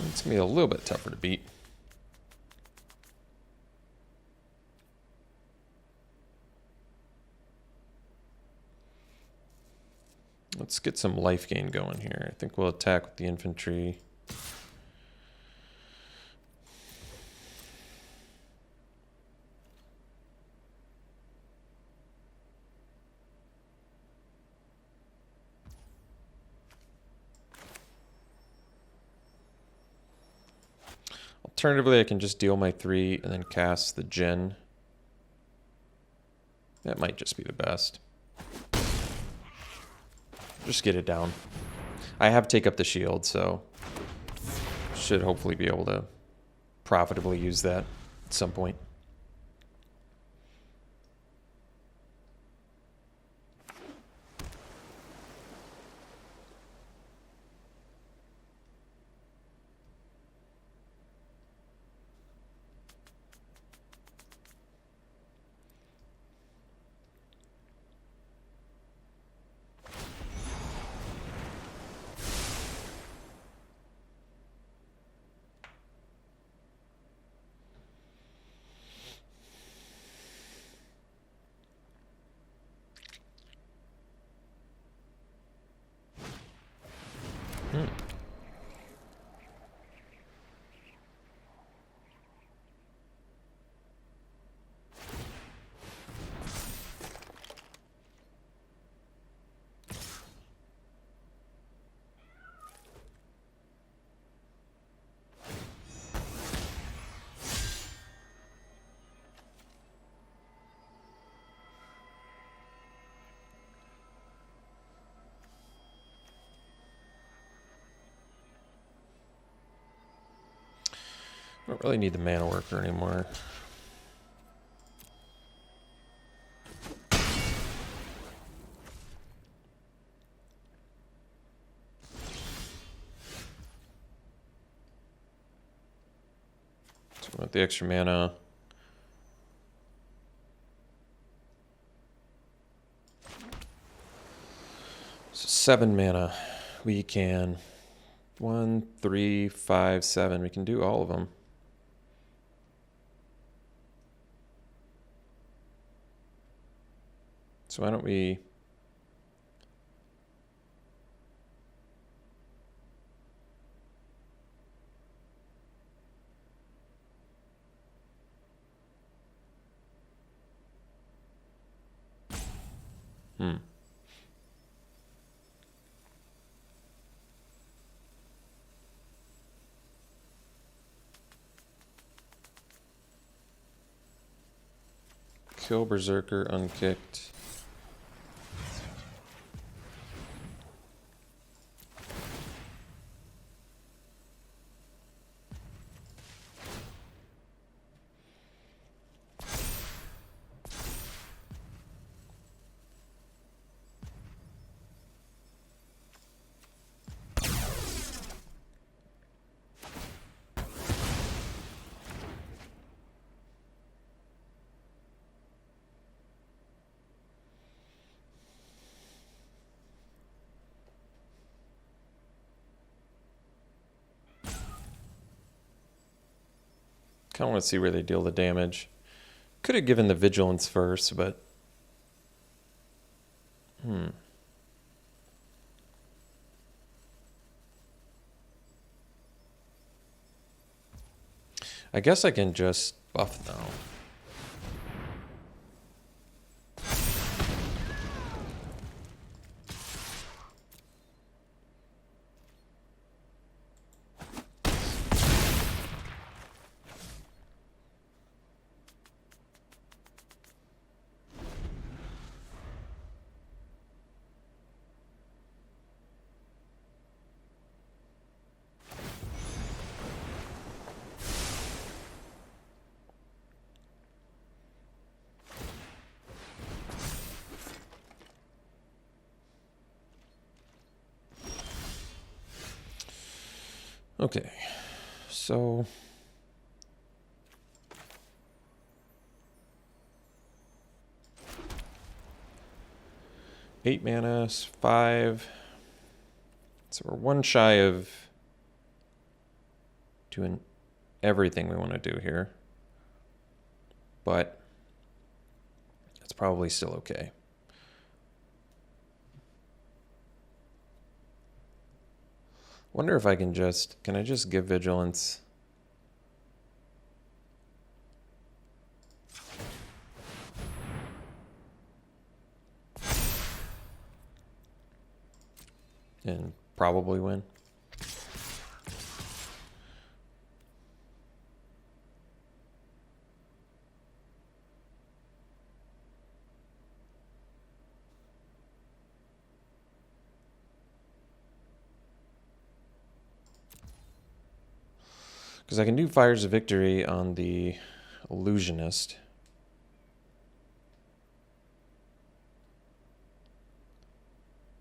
It's gonna be a little bit tougher to beat. Let's get some life gain going here. I think we'll attack with the infantry. Alternatively, I can just deal my 3 and then cast the Jin. That might just be the best. Just get it down. I have Take Up the Shield, so should hopefully be able to profitably use that at some point. Don't really need the mana worker anymore. So with the extra mana. So 7 mana. We can 1, 3, 5, 7. We can do all of them. So why don't we... Kill Berserker unkicked. Kind of want to see where they deal the damage. Could have given the Vigilance first, but... I guess I can just buff now. Okay, so... Eight mana, 5. So we're one shy of doing everything we want to do here. But it's probably still okay. Wonder if I can I just give Vigilance? And probably win. Because I can do Fires of Victory on the Illusionist.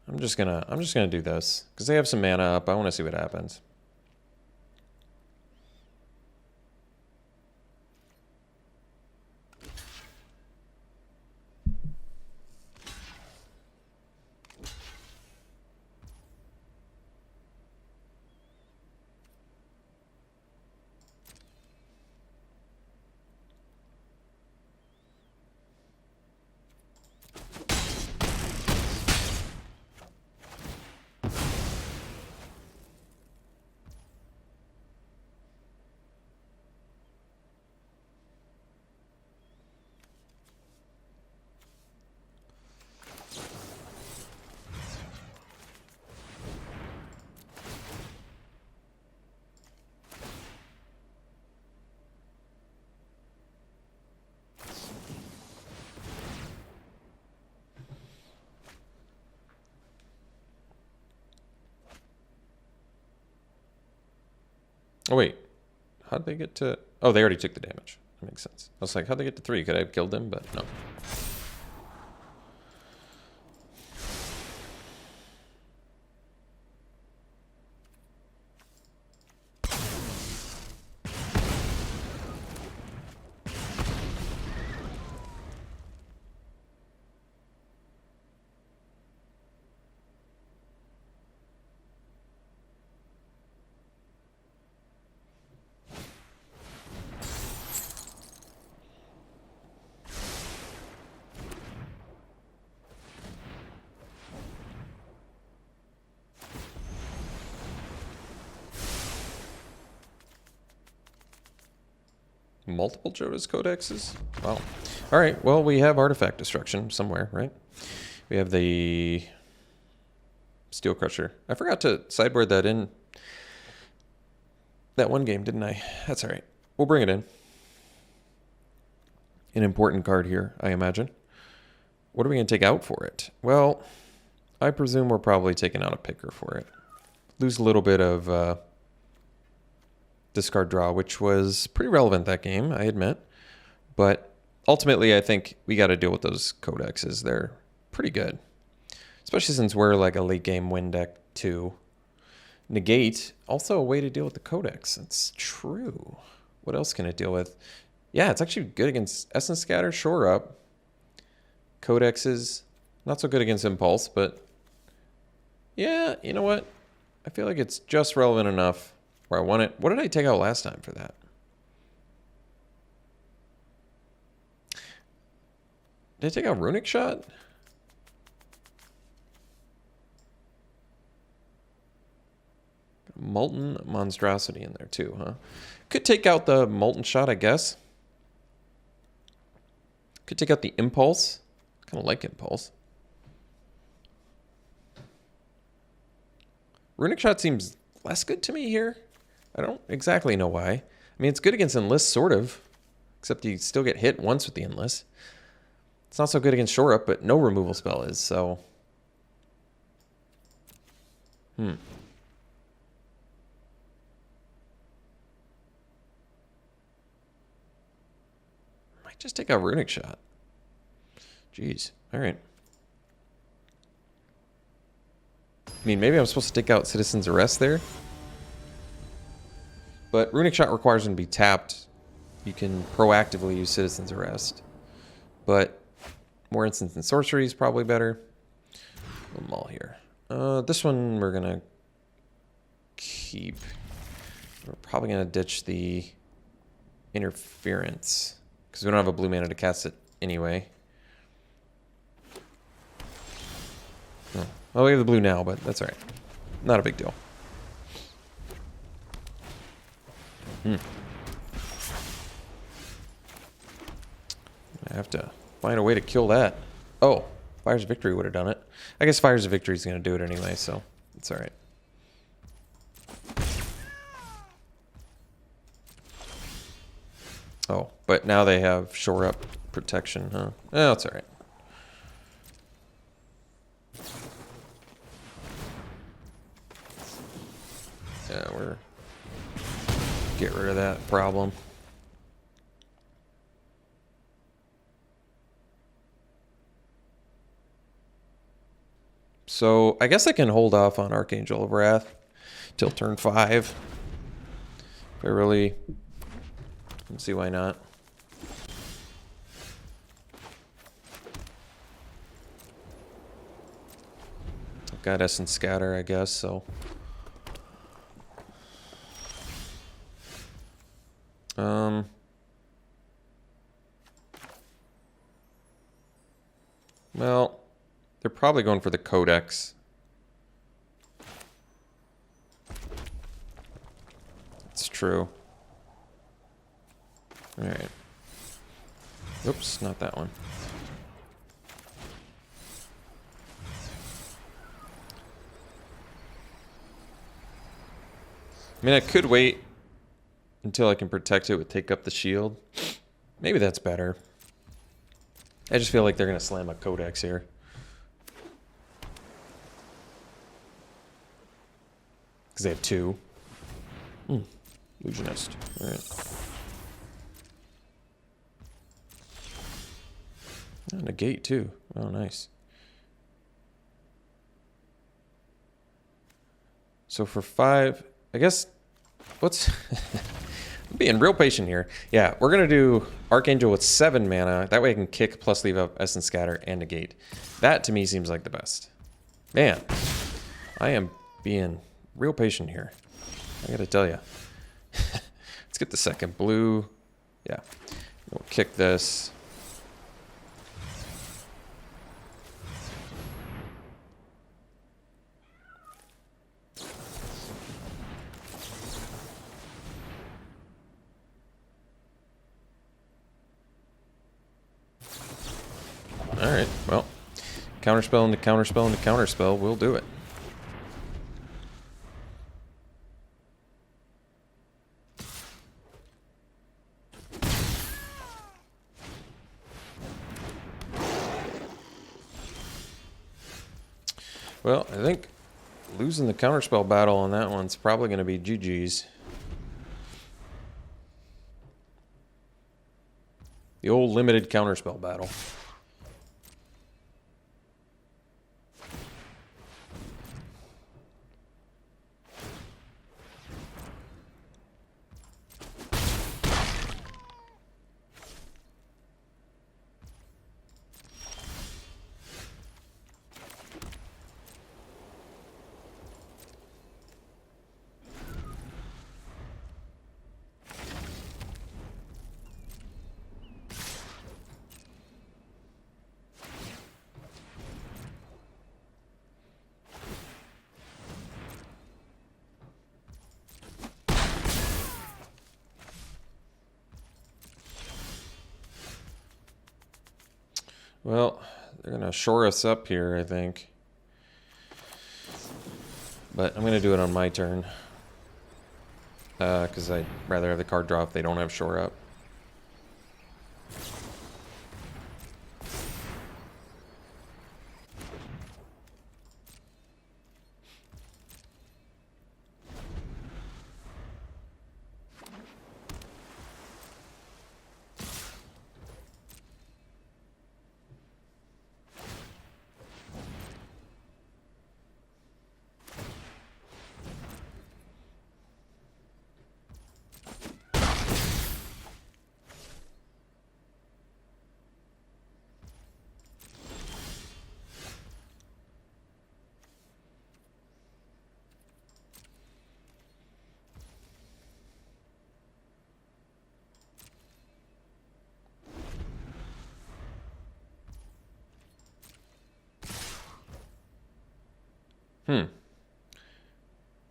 I'm just gonna do this because they have some mana up. I want to see what happens. Oh wait, How'd they get to... Oh, they already took the damage. That makes sense. I was like, how'd they get to 3? Could I have killed them? But no. Multiple Jodas Codexes? Wow. All right, well, we have Artifact Destruction somewhere, right? We have the Steel Crusher. I forgot to sideboard that in that one game, didn't I? That's all right. We'll bring it in. An important card here, I imagine. What are we going to take out for it? Well, I presume we're probably taking out a picker for it. Lose a little bit of... discard draw, which was pretty relevant that game, I admit. But ultimately, I think we got to deal with those codexes. They're pretty good. Especially since we're like a late game win deck too. Negate, also a way to deal with the codex. That's true. What else can it deal with? Yeah, it's actually good against Essence Scatter, Shore Up. Codexes, not so good against Impulse, but yeah, you know what? I feel like it's just relevant enough where I want it. What did I take out last time for that? Did I take out Runic Shot? Molten Monstrosity in there too, huh? Could take out the Molten Shot, I guess. Could take out the Impulse. Kind of like Impulse. Runic Shot seems less good to me here. I don't exactly know why. I mean, it's good against Enlist, sort of. Except you still get hit once with the Enlist. It's not so good against Shore Up, but no removal spell is, so... Might just take out Runic Shot. Jeez. Alright. I mean, maybe I'm supposed to take out Citizen's Arrest there. But Runic Shot requires them to be tapped. You can proactively use Citizen's Arrest. But more Instants and Sorcery is probably better. Put them all here. This one we're going to keep. We're probably going to ditch the Interference. Because we don't have a blue mana to cast it anyway. Well, we have the blue now, but that's all right. Not a big deal. I have to find a way to kill that. Oh, Fires of Victory would have done it. I guess Fires of Victory is going to do it anyway, so it's all right. Oh, but now they have Shore Up protection, huh? Oh, it's all right. Yeah, we're... Get rid of that problem. So, I guess I can hold off on Archangel of Wrath till turn 5. If I really... Let's see why not. I've got Essence Scatter, I guess, so... Well, they're probably going for the Codex. It's true. Alright. Oops, not that one. I mean, I could wait until I can protect it with Take Up the Shield. Maybe that's better. I just feel like they're going to slam a Codex here. Because they have 2. Illusionist. All right. And a gate too. Oh, nice. So for 5, I guess, what's... I'm being real patient here. Yeah, we're going to do Archangel with 7 mana. That way I can kick plus leave up Essence Scatter and negate. That to me seems like the best. Man, I am being real patient here. I got to tell you. Let's get the second blue. Yeah, we'll kick this. Alright, well, counterspell into counterspell into counterspell, we'll do it. Well, I think losing the counterspell battle on that one's probably going to be GG's. The old limited counterspell battle. Well, they're going to shore us up here, I think. But I'm going to do it on my turn. Because I'd rather have the card draw if they don't have shore up.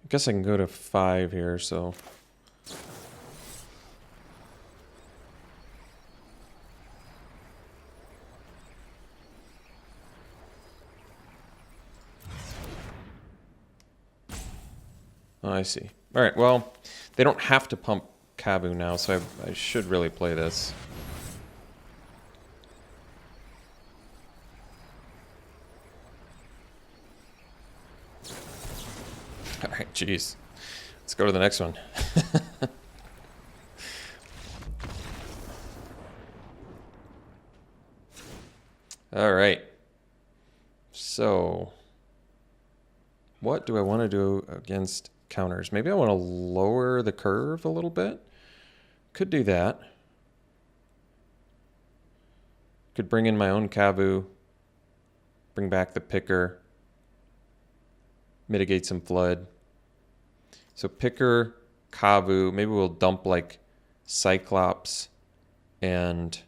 I guess I can go to 5 here, so... Oh, I see. Alright, well, they don't have to pump Kabu now, so I should really play this. Alright, jeez. Let's go to the next one. Alright. So, what do I want to do against counters? Maybe I want to lower the curve a little bit. Could do that. Could bring in my own Kabu. Bring back the picker. Mitigate some flood. So picker, Kabu. Maybe we'll dump like Cyclops and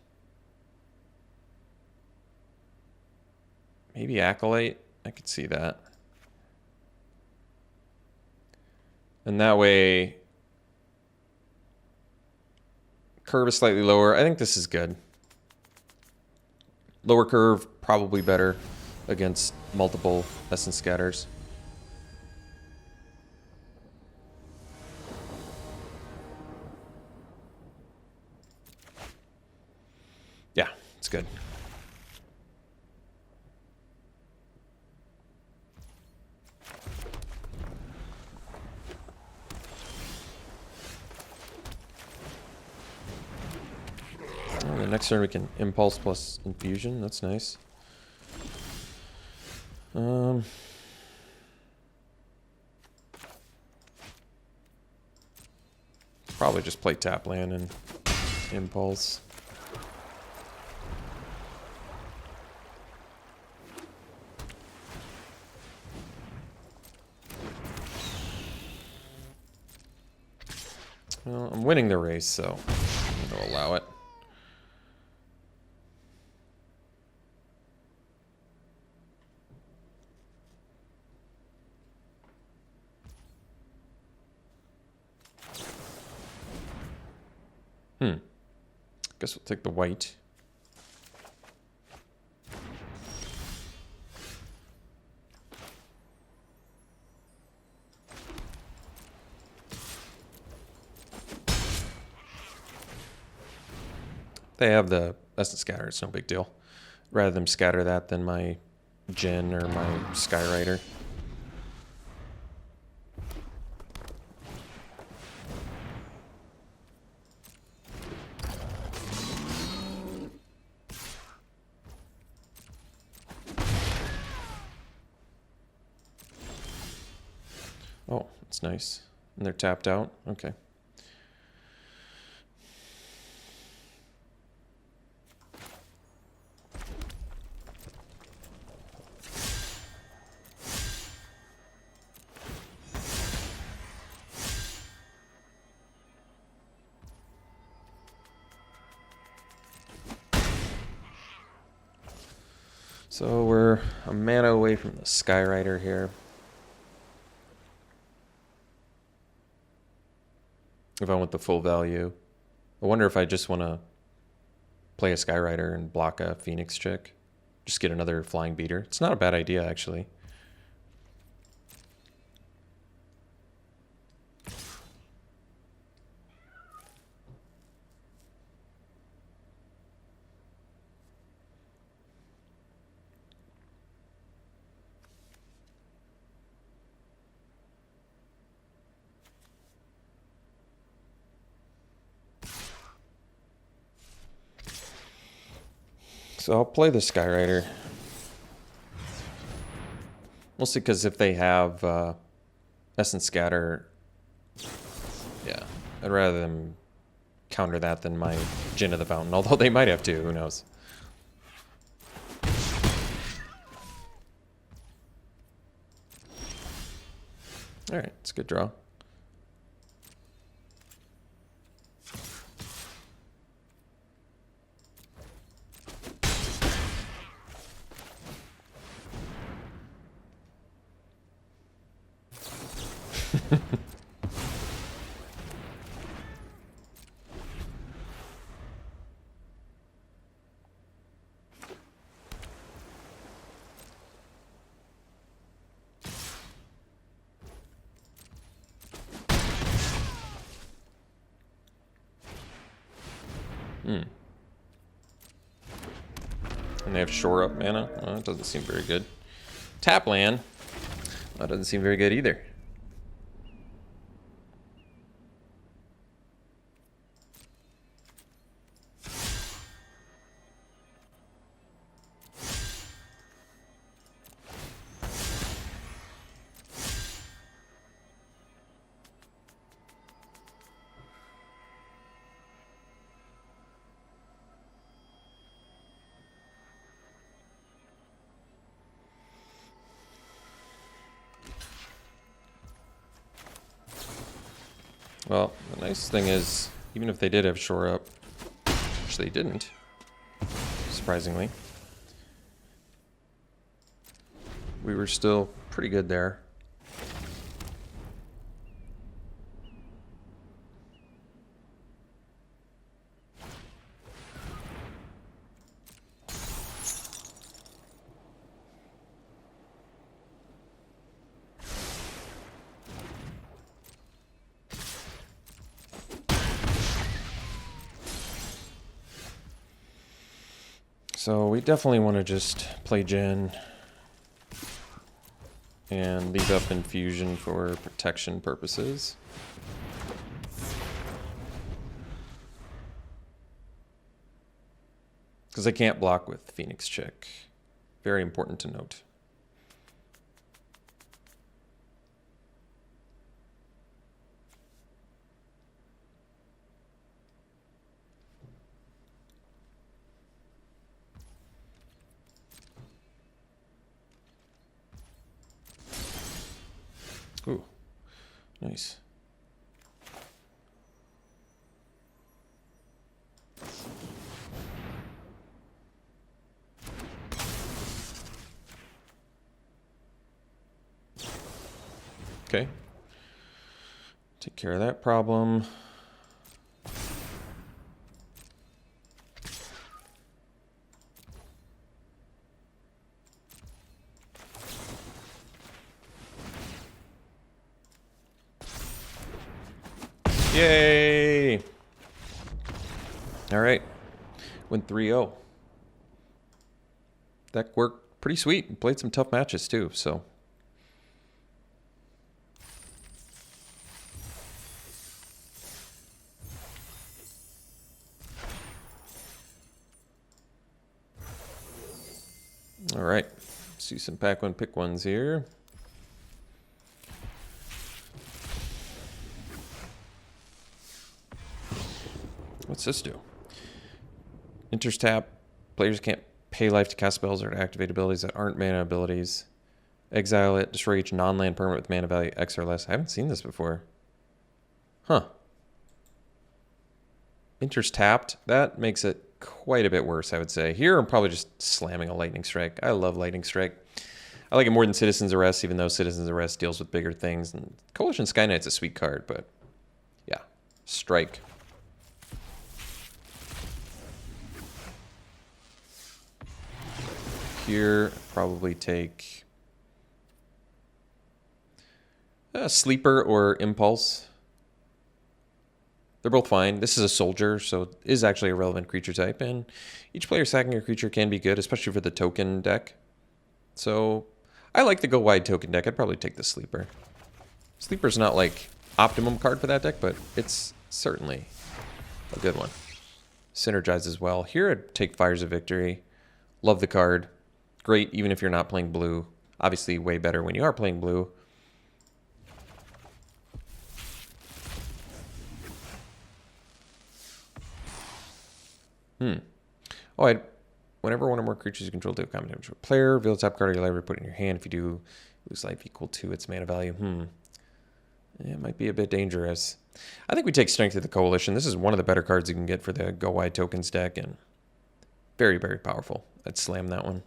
maybe Acolyte. I could see that. And that way, curve is slightly lower. I think this is good. Lower curve, probably better against multiple Essence Scatters. Yeah, it's good. next turn we can Impulse plus Infusion. That's nice. Probably just play tap land and Impulse. Well, I'm winning the race, so I'm going to allow it. Guess we'll take the white. They have the Essence Scatter, it's no big deal. Rather them scatter that than my Jin or my Skyrider. Oh, that's nice. And they're tapped out? Okay. So we're a mana away from the Skyrider here. If I want the full value. I wonder if I just want to play a Skyrider and block a Phoenix chick. Just get another flying beater. It's not a bad idea, actually. So I'll play the Skyrider. Mostly because if they have Essence Scatter, yeah, I'd rather them counter that than my Jin of the Fountain. Although they might have to, who knows. Alright, it's a good draw. And they have shore up mana? Well, that doesn't seem very good. Tap land? That doesn't seem very good either. Well, the nice thing is, even if they did have shore up, which they didn't, surprisingly, we were still pretty good there. So we definitely want to just play Jin and leave up Infusion for protection purposes. because I can't block with Phoenix Check. Very important to note. Ooh, nice. Okay. Take care of that problem. Yay! All right. Went 3-0. That worked pretty sweet. Played some tough matches too, so. All right. See some pack one, pick ones here. What's this do? Enters tap. Players can't pay life to cast spells or to activate abilities that aren't mana abilities. Exile it. Destroy each non-land permanent with mana value X or less. I haven't seen this before. Huh. Enters tapped. That makes it quite a bit worse, I would say. Here, I'm probably just slamming a Lightning Strike. I love Lightning Strike. I like it more than Citizen's Arrest, even though Citizen's Arrest deals with bigger things. And Coalition Sky Knight's a sweet card, but yeah. Strike. Here, probably take a Sleeper or Impulse. They're both fine. This is a soldier, so it is actually a relevant creature type, and each player sacking a creature can be good, especially for the token deck. So I like the go wide token deck. I'd probably take the Sleeper. Sleeper's not like optimum card for that deck, but it's certainly a good one. Synergizes well. Here I'd take Fires of Victory. Love the card. Great even if you're not playing blue. Obviously way better when you are playing blue. Oh, whenever one or more creatures you control do a common damage to a player, reveal the top card of your library, put it in your hand. If you do, lose life equal to its mana value. It might be a bit dangerous. I think we take Strength of the Coalition. This is one of the better cards you can get for the Go Wide Tokens deck, and very, very powerful. I'd slam that one.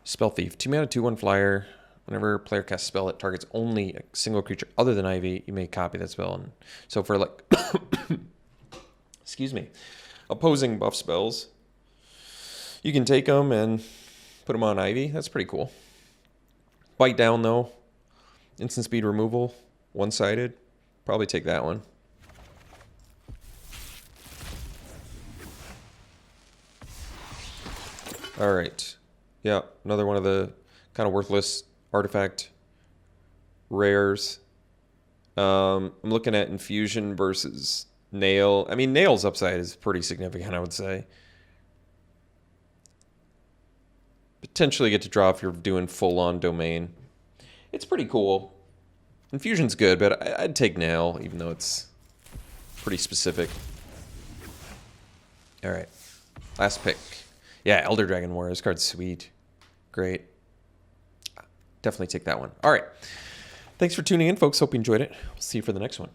Spell Thief. 2 mana, 2/1 flyer. Whenever a player casts a spell, it targets only a single creature other than Ivy. You may copy that spell. And so for like, excuse me, opposing buff spells, you can take them and put them on Ivy. That's pretty cool. Bite down though. Instant speed removal. One-sided. Probably take that one. All right. Yeah, another one of the kind of worthless artifact rares. I'm looking at Infusion versus Nail. I mean, Nail's upside is pretty significant, I would say. Potentially get to draw if you're doing full-on Domain. It's pretty cool. Infusion's good, but I'd take Nail, even though it's pretty specific. All right, last pick. Yeah, Elder Dragon War. This card's sweet. Great. Definitely take that one. All right. Thanks for tuning in, folks. Hope you enjoyed it. We'll see you for the next one.